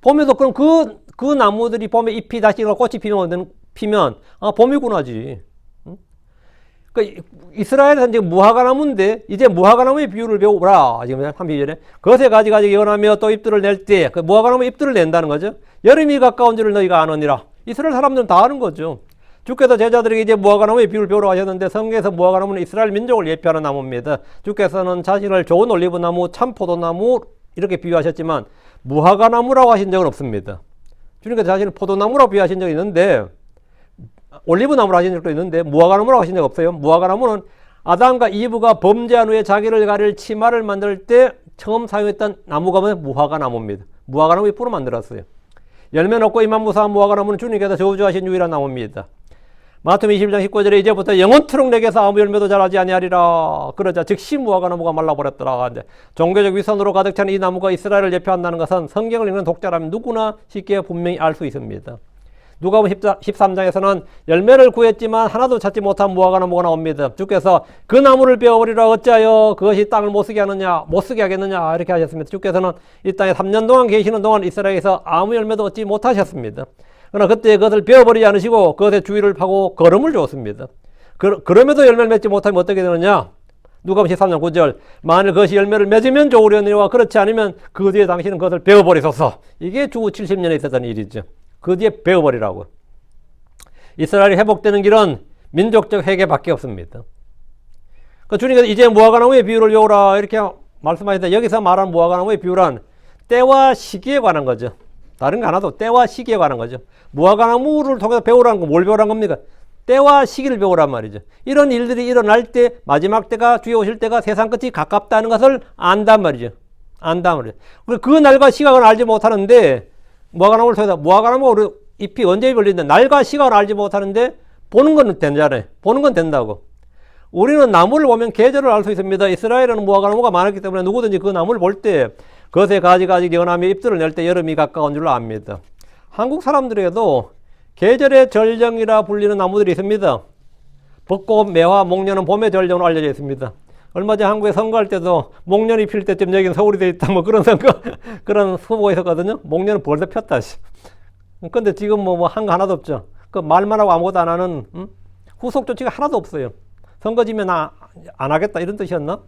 봄에도 그럼 그 나무들이 봄에 잎이 다시 꽃이 피면 봄이구나지. 그러니까 이스라엘에서 이제 무화과나무인데 이제 무화과나무의 비유를 배우라. 지금 한 비전에 그것에 가지가지 연하며 또 잎들을 낼 때 그 무화과나무 잎들을 낸다는 거죠. 여름이 가까운 줄을 너희가 아느니라. 이스라엘 사람들은 다 아는 거죠. 주께서 제자들에게 이제 무화과나무의 비유를 배우러 하셨는데 성경에서 무화과나무는 이스라엘 민족을 예표하는 나무입니다. 주께서는 자신을 좋은 올리브나무, 참 포도나무 이렇게 비유하셨지만 무화과나무라고 하신 적은 없습니다. 주님께서 자신을 포도나무라고 비유하신 적이 있는데 올리브나무라고 하신 적도 있는데 무화과나무라고 하신 적 없어요. 무화과나무는 아담과 이브가 범죄한 후에 자기를 가릴 치마를 만들 때 처음 사용했던 나무가 무화과나무입니다. 무화과나무 잎으로 만들었어요. 열매 없고 잎만 무사한 무화과나무는 주님께서 저주하신 유일한 나무입니다. 마태복음 21장 19절에 이제부터 영원토록 내게서 아무 열매도 자라지 아니하리라. 그러자 즉시 무화과나무가 말라버렸더라. 종교적 위선으로 가득 찬 이 나무가 이스라엘을 예표한다는 것은 성경을 읽는 독자라면 누구나 쉽게 분명히 알 수 있습니다. 누가복음 13장에서는 열매를 구했지만 하나도 찾지 못한 무화과나무가 나옵니다. 주께서 그 나무를 베어버리라 어찌하여 그것이 땅을 못쓰게 하겠느냐 이렇게 하셨습니다. 주께서는 이 땅에 3년 동안 계시는 동안 이스라엘에서 아무 열매도 얻지 못하셨습니다. 그러나 그때 그것을 베어버리지 않으시고 그것의 주위를 파고 거름을 주었습니다. 그럼에도 열매를 맺지 못하면 어떻게 되느냐? 누가복음 13장 9절 만일 그것이 열매를 맺으면 좋으려니와 그렇지 않으면 그 뒤에 당신은 그것을 베어버리소서. 이게 주 70년에 있었던 일이죠. 그 뒤에 베어버리라고. 이스라엘이 회복되는 길은 민족적 회개밖에 없습니다. 그 주님께서 이제 무화과나무의 비유를 배우라 이렇게 말씀하셨는데 여기서 말하는 무화과나무의 비유란 때와 시기에 관한 거죠. 다른 거 하나도 때와 시기에 관한 거죠. 무화과나무를 통해서 배우라는 건 뭘 배우라는 겁니까? 때와 시기를 배우란 말이죠. 이런 일들이 일어날 때 마지막 때가 주에 오실 때가 세상 끝이 가깝다는 것을 안단 말이죠. 안단 말이죠. 그 날과 시각은 알지 못하는데 무화과나무를 통해서 무화과나무 잎이 언제 벌리는데 날과 시각을 알지 못하는데 보는 건 된잖아요. 보는 건 된다고. 우리는 나무를 보면 계절을 알 수 있습니다. 이스라엘에는 무화과나무가 많았기 때문에 누구든지 그 나무를 볼 때 그것에 가지가지 연하며 잎들을 낼 때 여름이 가까운 줄로 압니다. 한국 사람들에게도 계절의 절정이라 불리는 나무들이 있습니다. 벚꽃, 매화, 목련은 봄의 절정으로 알려져 있습니다. 얼마 전 한국에 선거할 때도 목련이 필 때쯤 여기는 서울이 돼 있다 그런 그런 후보가 있었거든요. 목련은 벌써 폈다. 근데 지금 한 거 하나도 없죠. 그 말만 하고 아무것도 안 하는 후속 조치가 하나도 없어요. 선거지면 안 하겠다 이런 뜻이었나?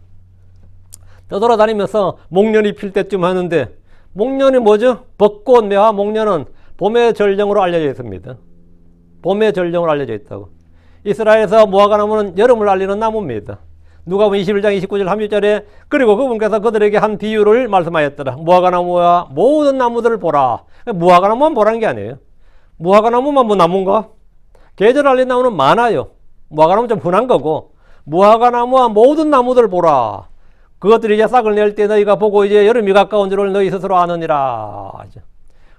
떠돌아다니면서 목련이 필 때쯤 하는데 목련이 뭐죠? 벚꽃, 매화, 목련은 봄의 절정으로 알려져 있습니다. 봄의 절정으로 알려져 있다고. 이스라엘에서 무화과나무는 여름을 알리는 나무입니다. 누가복음 21장 29절 30절에 그리고 그분께서 그들에게 한 비유를 말씀하였더라. 무화과나무와 모든 나무들을 보라. 무화과나무만 보라는 게 아니에요. 무화과나무만 나무인가? 계절 알리는 나무는 많아요. 무화과나무 좀 흔한 거고 무화과나무와 모든 나무들을 보라. 그것들이 이제 싹을 낼 때 너희가 보고 이제 여름이 가까운 줄을 너희 스스로 아느니라.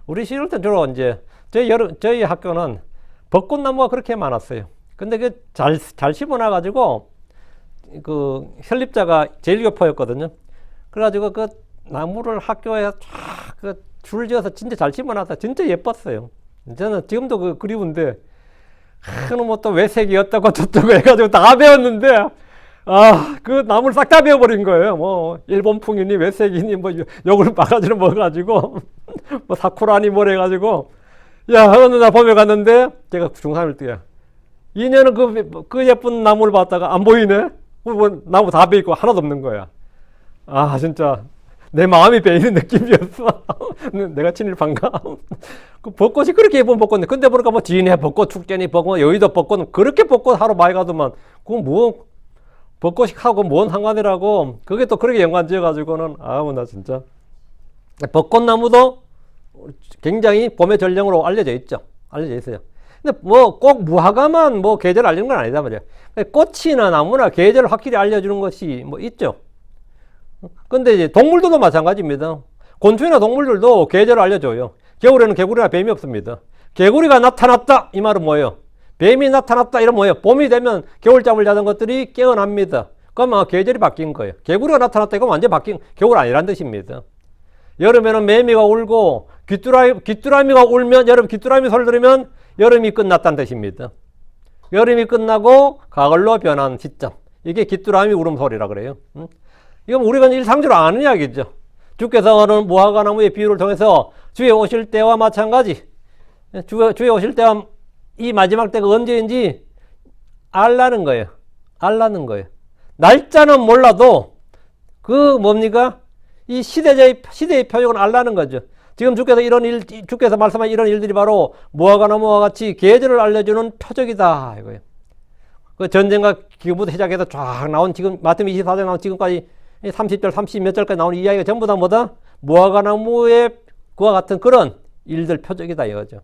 우리 시절 때 주로 이제 저희 학교는 벚꽃나무가 그렇게 많았어요. 근데 그 잘 심어놔가지고 그 설립자가 제일교포였거든요. 그래가지고 그 나무를 학교에 쫙 줄 지어서 진짜 잘 심어놔서 진짜 예뻤어요. 저는 지금도 그리운데 또 외색이었다고 저쩌고 해가지고 다 배웠는데 그 나무를 싹 다 베어버린 거예요. 뭐, 일본 풍이니 외색이니 뭐, 욕을 바가지로 먹어가지고, 뭐, 사쿠라니 뭐래 가지고, 야, 어느 날 봄에 갔는데, 제가 중3일 때야. 2년은 그 예쁜 나무를 봤다가 안 보이네? 뭐, 나무 다 베이고 하나도 없는 거야. 진짜, 내 마음이 베이는 느낌이었어. 내가 친일반가? 그 벚꽃이 그렇게 예쁜 벚꽃인데, 근데 보니까 뭐, 진해 벚꽃, 축제니 벚꽃, 여의도 벚꽃, 그렇게 벚꽃 하루 많이 가더만, 그건 뭐, 벚꽃이 하고 뭔 상관이라고, 그게 또 그렇게 연관 지어가지고는, 나 진짜. 벚꽃나무도 굉장히 봄의 전령으로 알려져 있죠. 알려져 있어요. 근데 뭐 꼭 무화과만 뭐 계절을 알리는 건 아니다 말이야. 꽃이나 나무나 계절을 확실히 알려주는 것이 뭐 있죠. 근데 이제 동물들도 마찬가지입니다. 곤충이나 동물들도 계절을 알려줘요. 겨울에는 개구리나 뱀이 없습니다. 개구리가 나타났다 이 말은 뭐예요? 뱀이 나타났다 이런 뭐예요? 봄이 되면 겨울잠을 자던 것들이 깨어납니다. 그러면 계절이 바뀐 거예요. 개구리가 나타났다 이건 완전히 바뀐 겨울 아니란 뜻입니다. 여름에는 매미가 울고 귀뚜라미가 울면 여름 귀뚜라미 소리 들으면 여름이 끝났다는 뜻입니다. 여름이 끝나고 가을로 변한 시점. 이게 귀뚜라미 울음소리라 그래요. 이건 우리가 일상적으로 아는 이야기죠. 주께서는 무화과 나무의 비유를 통해서 주에 오실 때와 마찬가지. 주에 오실 때와 이 마지막 때가 언제인지 알라는 거예요. 알라는 거예요. 날짜는 몰라도 그 뭡니까? 이 시대의 표적은 알라는 거죠. 지금 주께서 말씀한 이런 일들이 바로 무화과 나무와 같이 계절을 알려주는 표적이다. 이거예요. 그 전쟁과 기후부터 시작해서 쫙 나온 지금 마태복음 24장 나온 지금까지 30절, 30몇 절까지 나오는 이 이야기가 전부 다 뭐다? 무화과 나무의 그와 같은 그런 일들 표적이다 이거죠.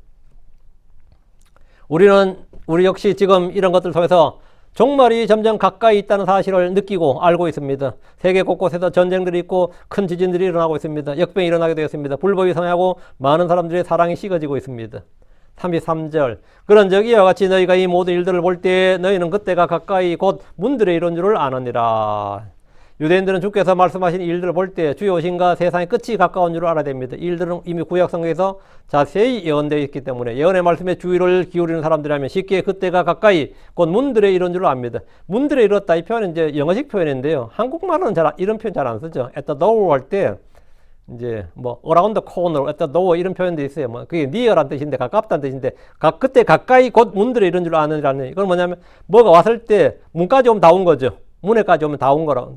우리 역시 지금 이런 것들을 통해서 종말이 점점 가까이 있다는 사실을 느끼고 알고 있습니다. 세계 곳곳에서 전쟁들이 있고 큰 지진들이 일어나고 있습니다. 역병이 일어나게 되었습니다. 불법이 성행하고 많은 사람들의 사랑이 식어지고 있습니다. 33절 그런즉 이와 같이 너희가 이 모든 일들을 볼 때 너희는 그때가 가까이 곧 문들에 이른 줄을 아느니라. 유대인들은 주께서 말씀하신 일들을 볼 때 주의 오심과 세상의 끝이 가까운 줄을 알아야 됩니다. 이 일들은 이미 구약성경에서 자세히 예언되어 있기 때문에 예언의 말씀에 주의를 기울이는 사람들이라면 쉽게 그때가 가까이 곧 문들에 이른 줄을 압니다. 문들에 이뤘다 이 표현은 이제 영어식 표현인데요. 한국말은 이런 표현 잘 안 쓰죠. at the door 할 때 이제 뭐 around the corner, at the door 이런 표현도 있어요. 뭐 그게 near란 뜻인데 가깝다는 뜻인데 그때 가까이 곧 문들에 이른 줄 아느라는 이건 뭐냐면 뭐가 왔을 때 문까지 오면 다 온 거죠. 문에까지 오면 다 온 거라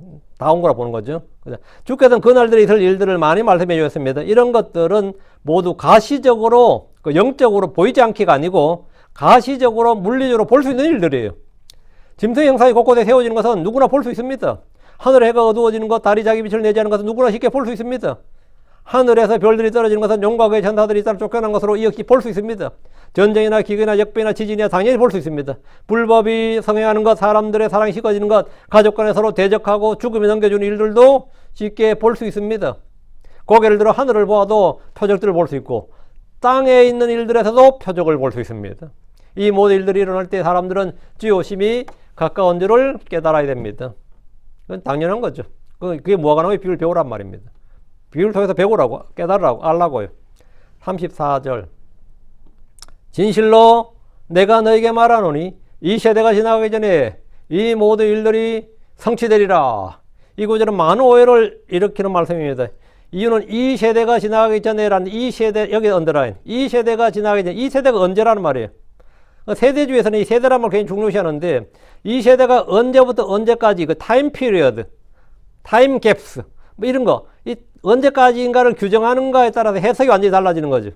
보는 거죠. 주께서는 그날들이 있을 일들을 많이 말씀해 주셨습니다. 이런 것들은 모두 가시적으로, 영적으로 보이지 않기가 아니고 가시적으로, 물리적으로 볼 수 있는 일들이에요. 짐승 형상이 곳곳에 세워지는 것은 누구나 볼 수 있습니다. 하늘의 해가 어두워지는 것, 달이 자기 빛을 내지 않는 것은 누구나 쉽게 볼 수 있습니다. 하늘에서 별들이 떨어지는 것은 용과 그의 천사들이 따로 쫓겨난 것으로 이 역시 볼 수 있습니다. 전쟁이나 기근이나 역병이나 지진이나 당연히 볼 수 있습니다. 불법이 성행하는 것, 사람들의 사랑이 식어지는 것, 가족 간에 서로 대적하고 죽음이 넘겨주는 일들도 쉽게 볼 수 있습니다. 고개를 들어 하늘을 보아도 표적들을 볼 수 있고 땅에 있는 일들에서도 표적을 볼 수 있습니다. 이 모든 일들이 일어날 때 사람들은 주의 오심이 가까운 줄을 깨달아야 됩니다. 그건 당연한 거죠. 그게 무화과 나무의 비유를 배우란 말입니다. 비유를 통해서 배우라고, 깨달으라고, 알라고요. 34절. 진실로 내가 너에게 말하노니 이 세대가 지나가기 전에 이 모든 일들이 성취되리라. 이 구절은 많은 오해를 일으키는 말씀입니다. 이유는 이 세대가 지나가기 전에라는 이 세대, 여기 언더라인. 이 세대가 지나가기 전에, 이 세대가 언제라는 말이에요. 세대주에서는 이 세대라는 걸 굉장히 중요시하는데 이 세대가 언제부터 언제까지 그 타임 피리어드, 타임 갭스, 뭐 이런 거, 이 언제까지인가를 규정하는가에 따라서 해석이 완전히 달라지는 거죠.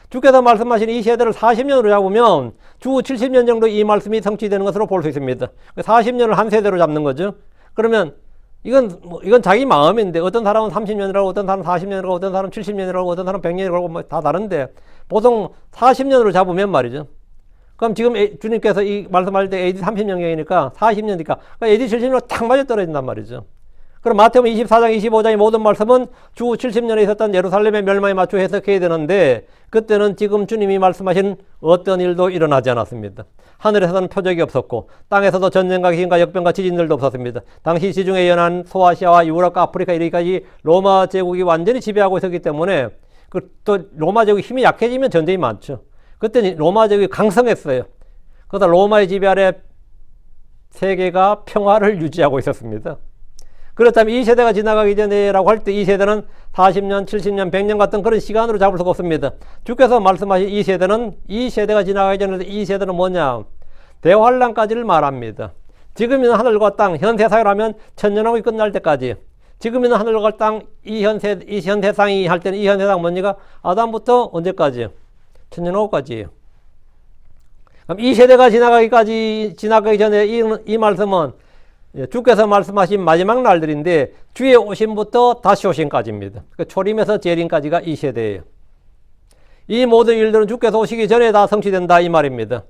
주께서 말씀하신 이 세대를 40년으로 잡으면 주 70년 정도 이 말씀이 성취되는 것으로 볼 수 있습니다. 40년을 한 세대로 잡는 거죠. 그러면 이건 자기 마음인데 어떤 사람은 30년이라고 어떤 사람은 40년이라고 어떤 사람은 70년이라고 어떤 사람은 100년이라고 뭐 다 다른데 보통 40년으로 잡으면 말이죠. 그럼 지금 주님께서 이 말씀할 때 AD 30년경이니까 40년이니까 AD 70년으로 탁 맞아 떨어진단 말이죠. 그럼 마태복음 24장 25장의 모든 말씀은 주 70년에 있었던 예루살렘의 멸망에 맞춰 해석해야 되는데 그때는 지금 주님이 말씀하신 어떤 일도 일어나지 않았습니다. 하늘에서는 표적이 없었고 땅에서도 전쟁과 기근과 역병과 지진들도 없었습니다. 당시 지중해 연안 소아시아와 유럽과 아프리카 이르기까지 로마 제국이 완전히 지배하고 있었기 때문에 또 로마 제국이 힘이 약해지면 전쟁이 많죠. 그때는 로마 제국이 강성했어요. 그러다 로마의 지배 아래 세계가 평화를 유지하고 있었습니다. 그렇다면 이 세대가 지나가기 전에라고 할 때 이 세대는 40년, 70년, 100년 같은 그런 시간으로 잡을 수가 없습니다. 주께서 말씀하신 이 세대는 이 세대가 지나가기 전에 이 세대는 뭐냐? 대환란까지를 말합니다. 지금 있는 하늘과 땅, 현세 사회라면 천년왕국이 끝날 때까지, 지금 있는 하늘과 땅, 이 현세상이 할 때는 이 현세상 뭡니까? 아담부터 언제까지? 천년왕국까지예요. 그럼 이 세대가 지나가기 전에 이 말씀은 주께서 말씀하신 마지막 날들인데 주의 오심부터 다시 오심까지입니다. 초림에서 재림까지가 이 세대예요. 이 모든 일들은 주께서 오시기 전에 다 성취된다 이 말입니다.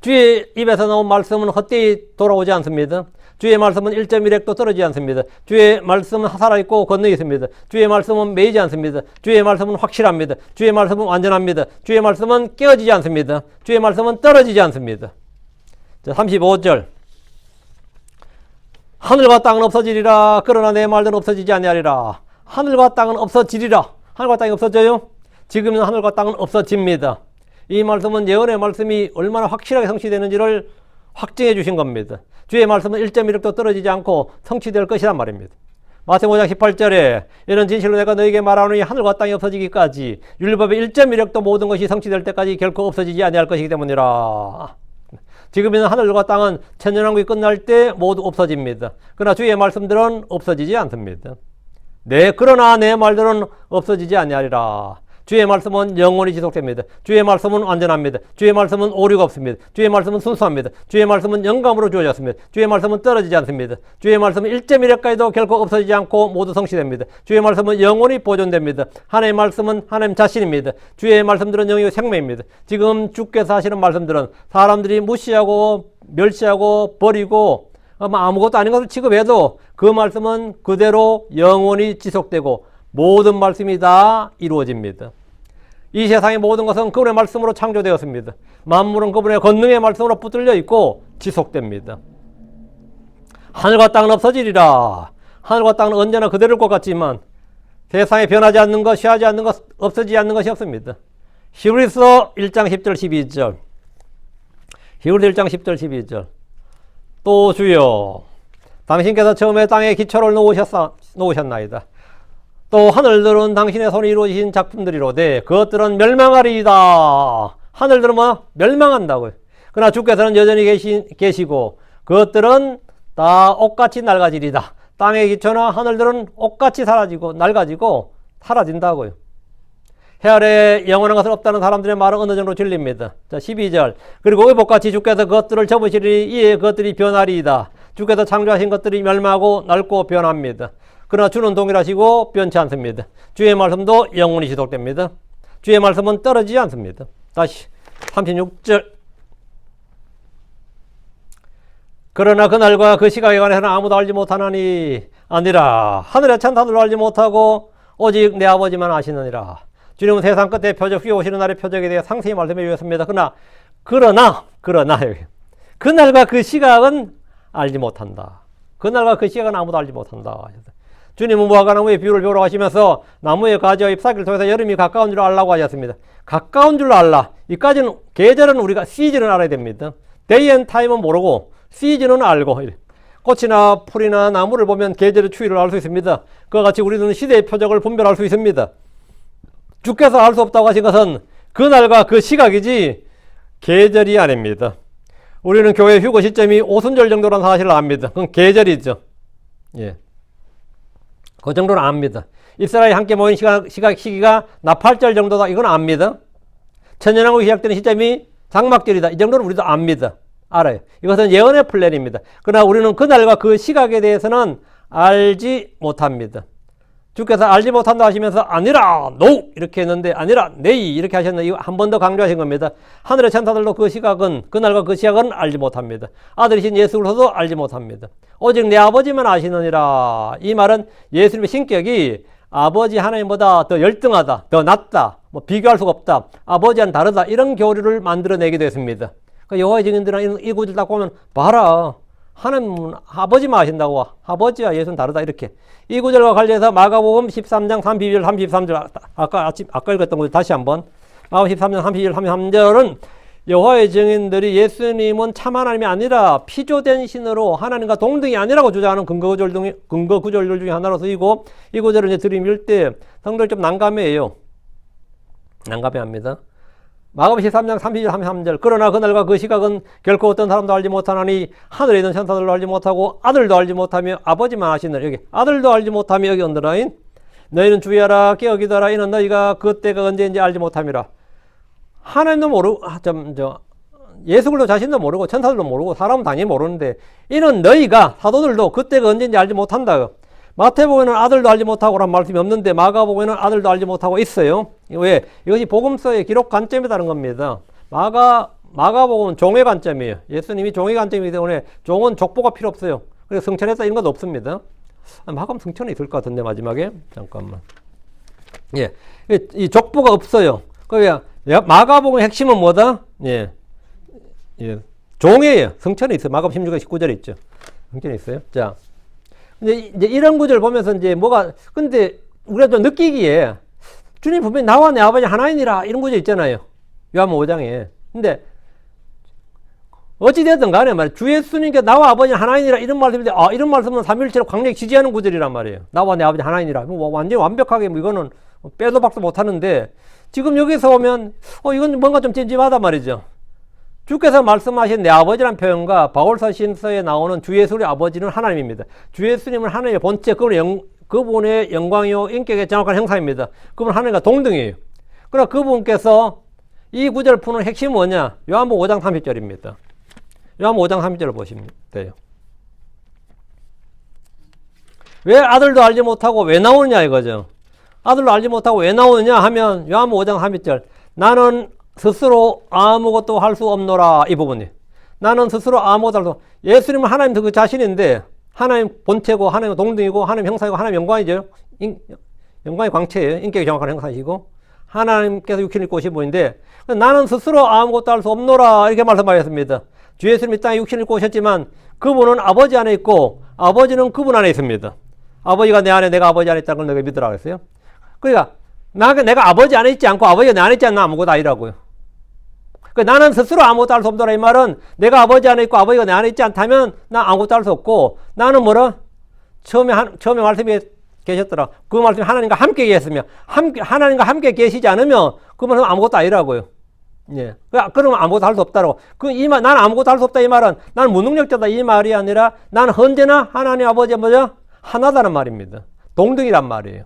주의 입에서 나온 말씀은 헛되이 돌아오지 않습니다. 주의 말씀은 1.1핵도 떨어지지 않습니다. 주의 말씀은 살아있고 권능이 있습니다. 주의 말씀은 매이지 않습니다. 주의 말씀은 확실합니다. 주의 말씀은 완전합니다. 주의 말씀은 깨어지지 않습니다. 주의 말씀은 떨어지지 않습니다. 자, 35절. 하늘과 땅은 없어지리라. 그러나 내 말들은 없어지지 아니하리라. 하늘과 땅은 없어지리라. 하늘과 땅이 없어져요? 지금은 하늘과 땅은 없어집니다. 이 말씀은 예언의 말씀이 얼마나 확실하게 성취되는지를 확증해 주신 겁니다. 주의 말씀은 1.1획도 떨어지지 않고 성취될 것이란 말입니다. 마태복음 5장 18절에 이런 진실로 내가 너에게 말하노니 하늘과 땅이 없어지기까지 율법의 1.1획도 모든 것이 성취될 때까지 결코 없어지지 아니할 것이기 때문이라. 지금 있는 하늘과 땅은 천년왕국이 끝날 때 모두 없어집니다. 그러나 주의 말씀들은 없어지지 않습니다. 그러나 내 말들은 없어지지 아니하리라. 주의 말씀은 영원히 지속됩니다. 주의 말씀은 완전합니다. 주의 말씀은 오류가 없습니다. 주의 말씀은 순수합니다. 주의 말씀은 영감으로 주어졌습니다. 주의 말씀은 떨어지지 않습니다. 주의 말씀은 1.1회까지도 결코 없어지지 않고 모두 성취됩니다. 주의 말씀은 영원히 보존됩니다. 하나님의 말씀은 하나님 자신입니다. 주의 말씀들은 영이고 생명입니다. 지금 주께서 하시는 말씀들은 사람들이 무시하고 멸시하고 버리고 아무것도 아닌 것을 취급해도 그 말씀은 그대로 영원히 지속되고 모든 말씀이 다 이루어집니다. 이 세상의 모든 것은 그분의 말씀으로 창조되었습니다. 만물은 그분의 권능의 말씀으로 붙들려 있고 지속됩니다. 하늘과 땅은 없어지리라. 하늘과 땅은 언제나 그대로일 것 같지만 세상에 변하지 않는 것, 쉬하지 않는 것, 없어지지 않는 것이 없습니다. 히브리서 1장 10절 12절. 히브리서 1장 10절 12절. 또 주여 당신께서 처음에 땅에 기초를 놓으셨나이다. 또 하늘들은 당신의 손이 이루어진 작품들이로되 그것들은 멸망하리이다. 하늘들은 멸망한다고요. 그러나 주께서는 여전히 계시고 그것들은 다 옷같이 낡아지리다. 땅의 기초나 하늘들은 옷같이 사라지고 낡아지고 사라진다고요. 해 아래 영원한 것은 없다는 사람들의 말은 어느 정도 진리입니다. 자, 12절. 그리고 의복같이 주께서 그것들을 접으시리니 이에 그것들이 변하리이다. 주께서 창조하신 것들이 멸망하고 낡고 변합니다. 그러나 주는 동일하시고 변치 않습니다. 주의 말씀도 영원히 지속됩니다. 주의 말씀은 떨어지지 않습니다. 다시 36절. 그러나 그날과 그 시각에 관해서는 아무도 알지 못하나니 아니라 하늘의 천사들도 알지 못하고 오직 내 아버지만 아시느니라. 주님은 세상 끝에 표적 위에 오시는 날의 표적에 대해 상세히 말씀해 주셨습니다. 그러나 그날과 그 시각은 알지 못한다. 그날과 그 시각은 아무도 알지 못한다. 주님은 무화과 나무의 비유를 배우러 가시면서 나무의 가지와 잎사귀를 통해서 여름이 가까운 줄 알라고 하셨습니다. 가까운 줄 알라. 이까지는 계절은 우리가 시즌은 알아야 됩니다. 데이 앤 타임은 모르고 시즌은 알고 꽃이나 풀이나 나무를 보면 계절의 추위를 알 수 있습니다. 그와 같이 우리는 시대의 표적을 분별할 수 있습니다. 주께서 알 수 없다고 하신 것은 그날과 그 시각이지 계절이 아닙니다. 우리는 교회 휴거 시점이 오순절 정도라는 사실을 압니다. 그건 계절이죠. 예. 그 정도는 압니다. 이스라엘이 함께 모인 시기가 나팔절 정도다. 이건 압니다. 천년왕국이 시작되는 시점이 장막절이다. 이 정도는 우리도 압니다. 알아요. 이것은 예언의 플랜입니다. 그러나 우리는 그날과 그 시각에 대해서는 알지 못합니다. 주께서 알지 못한다 하시면서 아니라 노 이렇게 했는데 아니라 네이 이렇게 하셨는데 이거 한 번 더 강조하신 겁니다. 하늘의 천사들도 그 시각은 그날과 그 시각은 알지 못합니다. 아들이신 예수 그리스도도 알지 못합니다. 오직 내 아버지만 아시느니라. 이 말은 예수님의 신격이 아버지 하나님보다 더 열등하다, 더 낫다, 비교할 수가 없다, 아버지와는 다르다 이런 교리를 만들어내기도 했습니다. 여호와의 증인들은 이 구절 딱 보면 봐라. 하나님은 아버지만 아신다고 아버지와 예수는 다르다 이렇게 이 구절과 관련해서 마가복음 13장 32절 33절 아까 읽었던 거 다시 한번 마가복음 13장 32절 33절은 여호와의 증인들이 예수님은 참 하나님이 아니라 피조된 신으로 하나님과 동등이 아니라고 주장하는 근거 구절들 중에 하나로 쓰이고, 이 구절을 이제 들이밀 때 성도들 좀 난감해해요. 난감해합니다. 마가복음 13장 32절 33절 그러나 그날과 그 시각은 결코 어떤 사람도 알지 못하나니 하늘에 있는 천사들도 알지 못하고 아들도 알지 못하며 아버지만 아시느라. 여기 아들도 알지 못하며 여기 언더라인 너희는 주의하라 깨어 기도하라 이는 너희가 그때가 언제인지 알지 못함이라. 하나님도 모르고 예수 그리스도 자신도 모르고 천사들도 모르고 사람은 당연히 모르는데 이는 너희가 사도들도 그때가 언제인지 알지 못한다. 마태복음에는 아들도 알지 못하고란 말씀이 없는데 마가복음에는 아들도 알지 못하고 있어요. 왜? 이것이 복음서의 기록 관점이라는 겁니다. 마가복음은 종의 관점이에요. 예수님이 종의 관점이기 때문에 종은 족보가 필요 없어요. 그래서 승천했다 이런 것도 없습니다. 마가복음 승천이 있을 것 같은데 마지막에 잠깐만. 예, 이 족보가 없어요. 그러니까 마가복음의 핵심은 뭐다? 예, 종이에요. 승천이 있어요. 마가복음 16장 19절에 있죠. 승천이 있어요. 자. 이제 이런 구절 보면서 이제 근데 우리가 좀 느끼기에 주님 분명히 나와 내 아버지 하나이니라 이런 구절 있잖아요. 요한복음 5장에. 근데 어찌되었든 간에 말이에요. 주 예수님께 나와 아버지 하나이니라 이런 말씀인데, 이런 말씀은 삼위일체로 강력히 지지하는 구절이란 말이에요. 나와 내 아버지 하나이니라. 완전히 완벽하게 이거는 빼도 박도 못 하는데 지금 여기서 보면, 이건 뭔가 좀 찜찜하단 말이죠. 주께서 말씀하신 내 아버지란 표현과 바울서신서에 나오는 주 예수의 아버지는 하나님입니다. 주 예수님은 하나님의 본체, 그분의 영광이요 인격의 정확한 형상입니다. 그분은 하나님과 동등이에요. 그러나 그분께서 이 구절을 푸는 핵심은 뭐냐? 요한복음 5장 30절입니다. 요한복음 5장 30절을 보시면 돼요. 왜 아들도 알지 못하고 왜 나오느냐 이거죠. 아들도 알지 못하고 왜 나오느냐 하면 요한복음 5장 30절 나는 스스로 아무것도 할 수 없노라 이 부분이. 나는 스스로 아무것도 할 수 없노라. 예수님은 하나님 그 자신인데 하나님 본체고 하나님 동등이고 하나님 형상이고 하나님 영광이죠. 영광의 광채예요. 인격이 정확한 형상이고 하나님께서 육신을 입고 오신 분인데 나는 스스로 아무것도 할 수 없노라 이렇게 말씀하셨습니다. 주 예수님이 땅에 육신을 입고 오셨지만 그분은 아버지 안에 있고 아버지는 그분 안에 있습니다. 아버지가 내 안에 내가 아버지 안에 있다는 걸 내가 믿으라고 했어요. 그러니까 내가 아버지 안에 있지 않고 아버지가 내 안에 있지 않나 아무것도 아니라고요. 그러니까 나는 스스로 아무것도 할 수 없노라 이 말은 내가 아버지 안에 있고 아버지가 내 안에 있지 않다면 나 아무것도 할 수 없고 나는 뭐라? 처음에 말씀이 계셨더라. 그 말씀이 하나님과 함께 계셨으며 하나님과 함께 계시지 않으면 그 말은 아무것도 아니라고요. 예. 그러면 아무것도 할 수 없다라고. 나는 아무것도 할 수 없다 이 말은 나는 무능력자다 이 말이 아니라 나는 언제나 하나님 아버지가 뭐죠? 하나다는 말입니다. 동등이란 말이에요.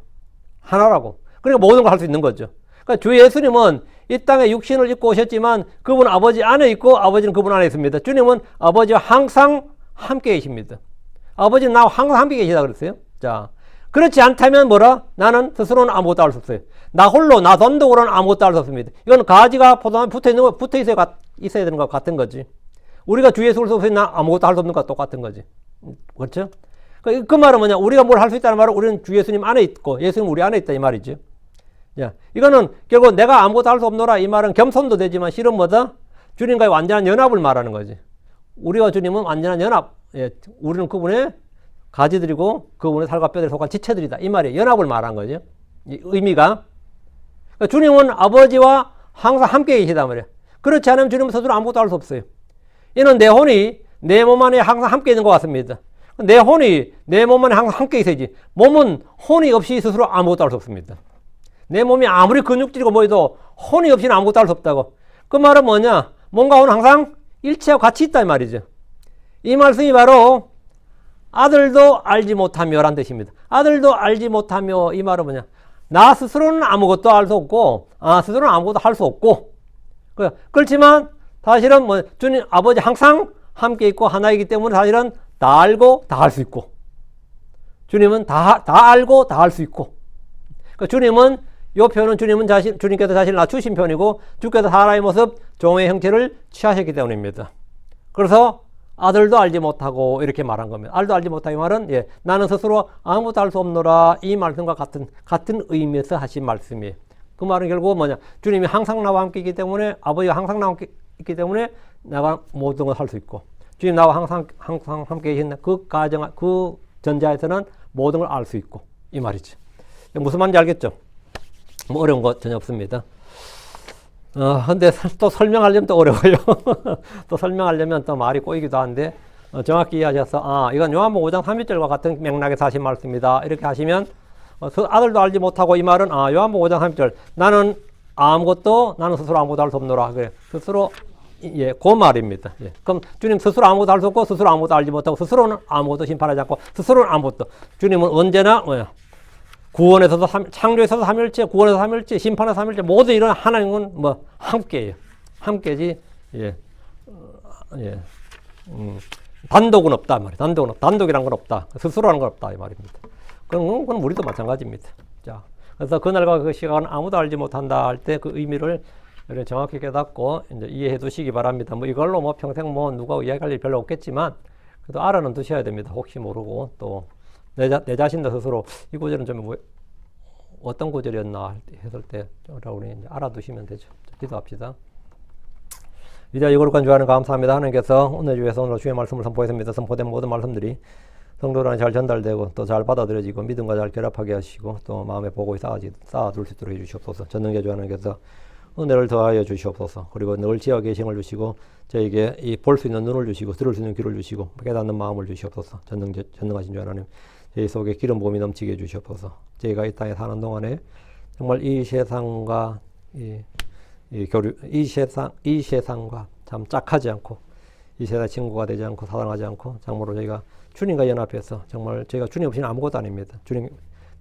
하나라고. 그러니까 모든 걸 할 수 있는 거죠. 그러니까 주 예수님은 이 땅에 육신을 입고 오셨지만 그분은 아버지 안에 있고 아버지는 그분 안에 있습니다. 주님은 아버지와 항상 함께 계십니다. 아버지는 나와 항상 함께 계시다 그랬어요. 자, 그렇지 않다면 뭐라? 나는 스스로는 아무것도 할 수 없어요. 나 홀로, 나 단독으로는 아무것도 할 수 없습니다. 이건 가지가 포도나무에 붙어 있어야 되는 것 같은 거지. 우리가 주 예수 그리스도에 나 아무것도 할 수 없는 것과 똑같은 거지. 그렇죠? 그 말은 뭐냐? 우리가 뭘 할 수 있다는 말은 우리는 주 예수님 안에 있고 예수님 우리 안에 있다 이 말이죠. 야, 이거는 결국 내가 아무것도 할 수 없노라 이 말은 겸손도 되지만 실은 뭐다? 주님과의 완전한 연합을 말하는 거지. 우리와 주님은 완전한 연합. 예, 우리는 그분의 가지들이고 그분의 살과 뼈들에 속한 지체들이다. 이 말이에요. 연합을 말한 거죠. 이 의미가. 그러니까 주님은 아버지와 항상 함께 계시단 말이에요. 그렇지 않으면 주님은 스스로 아무것도 할 수 없어요. 이는 내 혼이 내 몸 안에 항상 함께 있는 것 같습니다. 내 혼이 내 몸 안에 항상 함께 있어야지. 몸은 혼이 없이 스스로 아무것도 할 수 없습니다. 내 몸이 아무리 근육질이고 뭐해도 혼이 없이는 아무것도 할 수 없다고. 그 말은 뭐냐? 몸과 혼은 항상 일체하고 같이 있다 이 말이죠. 이 말씀이 바로 아들도 알지 못하며 라는 뜻입니다. 아들도 알지 못하며 이 말은 뭐냐? 나 스스로는 아무것도 할 수 없고 스스로는 아무것도 할 수 없고 그렇지만 사실은 뭐 주님 아버지 항상 함께 있고 하나이기 때문에 사실은 다 알고 다 할 수 있고 주님은 다 알고 다 할 수 있고 그러니까 주님은 이 표현은 주님께서 자신을 낮추신 편이고 주께서 사람의 모습 종의 형체를 취하셨기 때문입니다. 그래서 아들도 알지 못하고 이렇게 말한 겁니다. 아들도 알지 못하고 이 말은 나는 스스로 아무것도 할 수 없노라 이 말씀과 같은 의미에서 하신 말씀이에요. 그 말은 결국 뭐냐? 주님이 항상 나와 함께 있기 때문에 아버지가 항상 나와 함께 있기 때문에 내가 모든 걸 할 수 있고 주님 나와 항상 함께 계신 그 전자에서는 모든 걸 알 수 있고 이 말이죠. 무슨 말인지 알겠죠? 뭐 어려운 거 전혀 없습니다. 근데 또 설명하려면 또 어려워요. 또 설명하려면 또 말이 꼬이기도 한데, 정확히 이해하셔서, 이건 요한복음 5장 3절과 같은 맥락에서 하신 말씀입니다. 이렇게 하시면, 아들도 알지 못하고 이 말은, 요한복음 5장 3절. 나는 스스로 아무것도 할 수 없노라. 그래. 스스로, 예, 그 말입니다. 예. 그럼 주님 스스로 아무것도 할 수 없고, 스스로 아무것도 알지 못하고, 스스로는 아무것도 심판하지 않고, 스스로는 아무것도. 주님은 언제나, 구원에서도 창조에서도 삼일체, 구원에서 삼일체, 심판에서 삼일체, 모두 이런 하나님은 함께예요. 함께지, 예, 예, 단독은 없다 말이에요. 단독이란 건 없다. 스스로라는 건 없다 이 말입니다. 그건 우리도 마찬가지입니다. 자, 그래서 그날과 그 시간은 아무도 알지 못한다 할 때 그 의미를 정확히 깨닫고 이제 이해해 두시기 바랍니다. 이걸로 평생 누가 이야기할 일 별로 없겠지만 그래도 알아는 두셔야 됩니다. 혹시 모르고 또 내 자신도 스스로 이 구절은 좀 어떤 구절이었나 했을 때 우리 이제 알아두시면 되죠. 기도합시다. 위대하고 거룩한 주하나님 감사합니다. 하나님께서 오늘 주에서 오늘 주의 말씀을 선포했습니다. 선포된 모든 말씀들이 성도들한테 잘 전달되고 또 잘 받아들여지고 믿음과 잘 결합하게 하시고 또 마음에 보고에 쌓아둘 수 있도록 해주시옵소서. 전능계 주 하나님께서 은혜를 더하여 주시옵소서. 그리고 늘 지어 계심을 주시고 저에게 볼 수 있는 눈을 주시고 들을 수 있는 귀를 주시고 깨닫는 마음을 주시옵소서. 전능하신 주 하나님, 저희 속에 기름 부음이 넘치게 해주시옵소서. 저희가 이 땅에 사는 동안에 정말 이 세상과 이 세상과 참 짝하지 않고 이 세상 친구가 되지 않고 사랑하지 않고 참으로 저희가 주님과 연합해서 정말 저희가 주님 없이는 아무것도 아닙니다. 주님,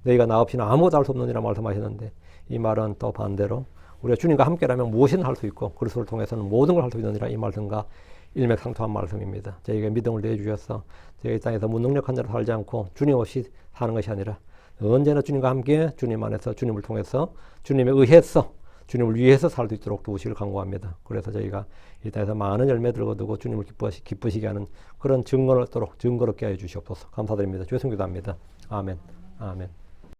너희가 나 없이는 아무것도 할 수 없느니라 말씀하셨는데 이 말은 또 반대로 우리가 주님과 함께라면 무엇이든 할 수 있고 그리스도를 통해서는 모든 걸 할 수 있느니라 이 말씀과 일맥상통한 말씀입니다. 저희에게 믿음을 내주셔서 저희 이 땅에서 무능력한 자로 살지 않고 주님 없이 사는 것이 아니라 언제나 주님과 함께 주님 안에서 주님을 통해서 주님에 의해서 주님을 위해서 살 수 있도록 도우시길 간구합니다. 그래서 저희가 이 땅에서 많은 열매들을 거두고 주님을 기쁘시게 하는 그런 증거롭게 하여 주시옵소서. 감사드립니다. 주의 성기도합니다. 아멘. 아멘.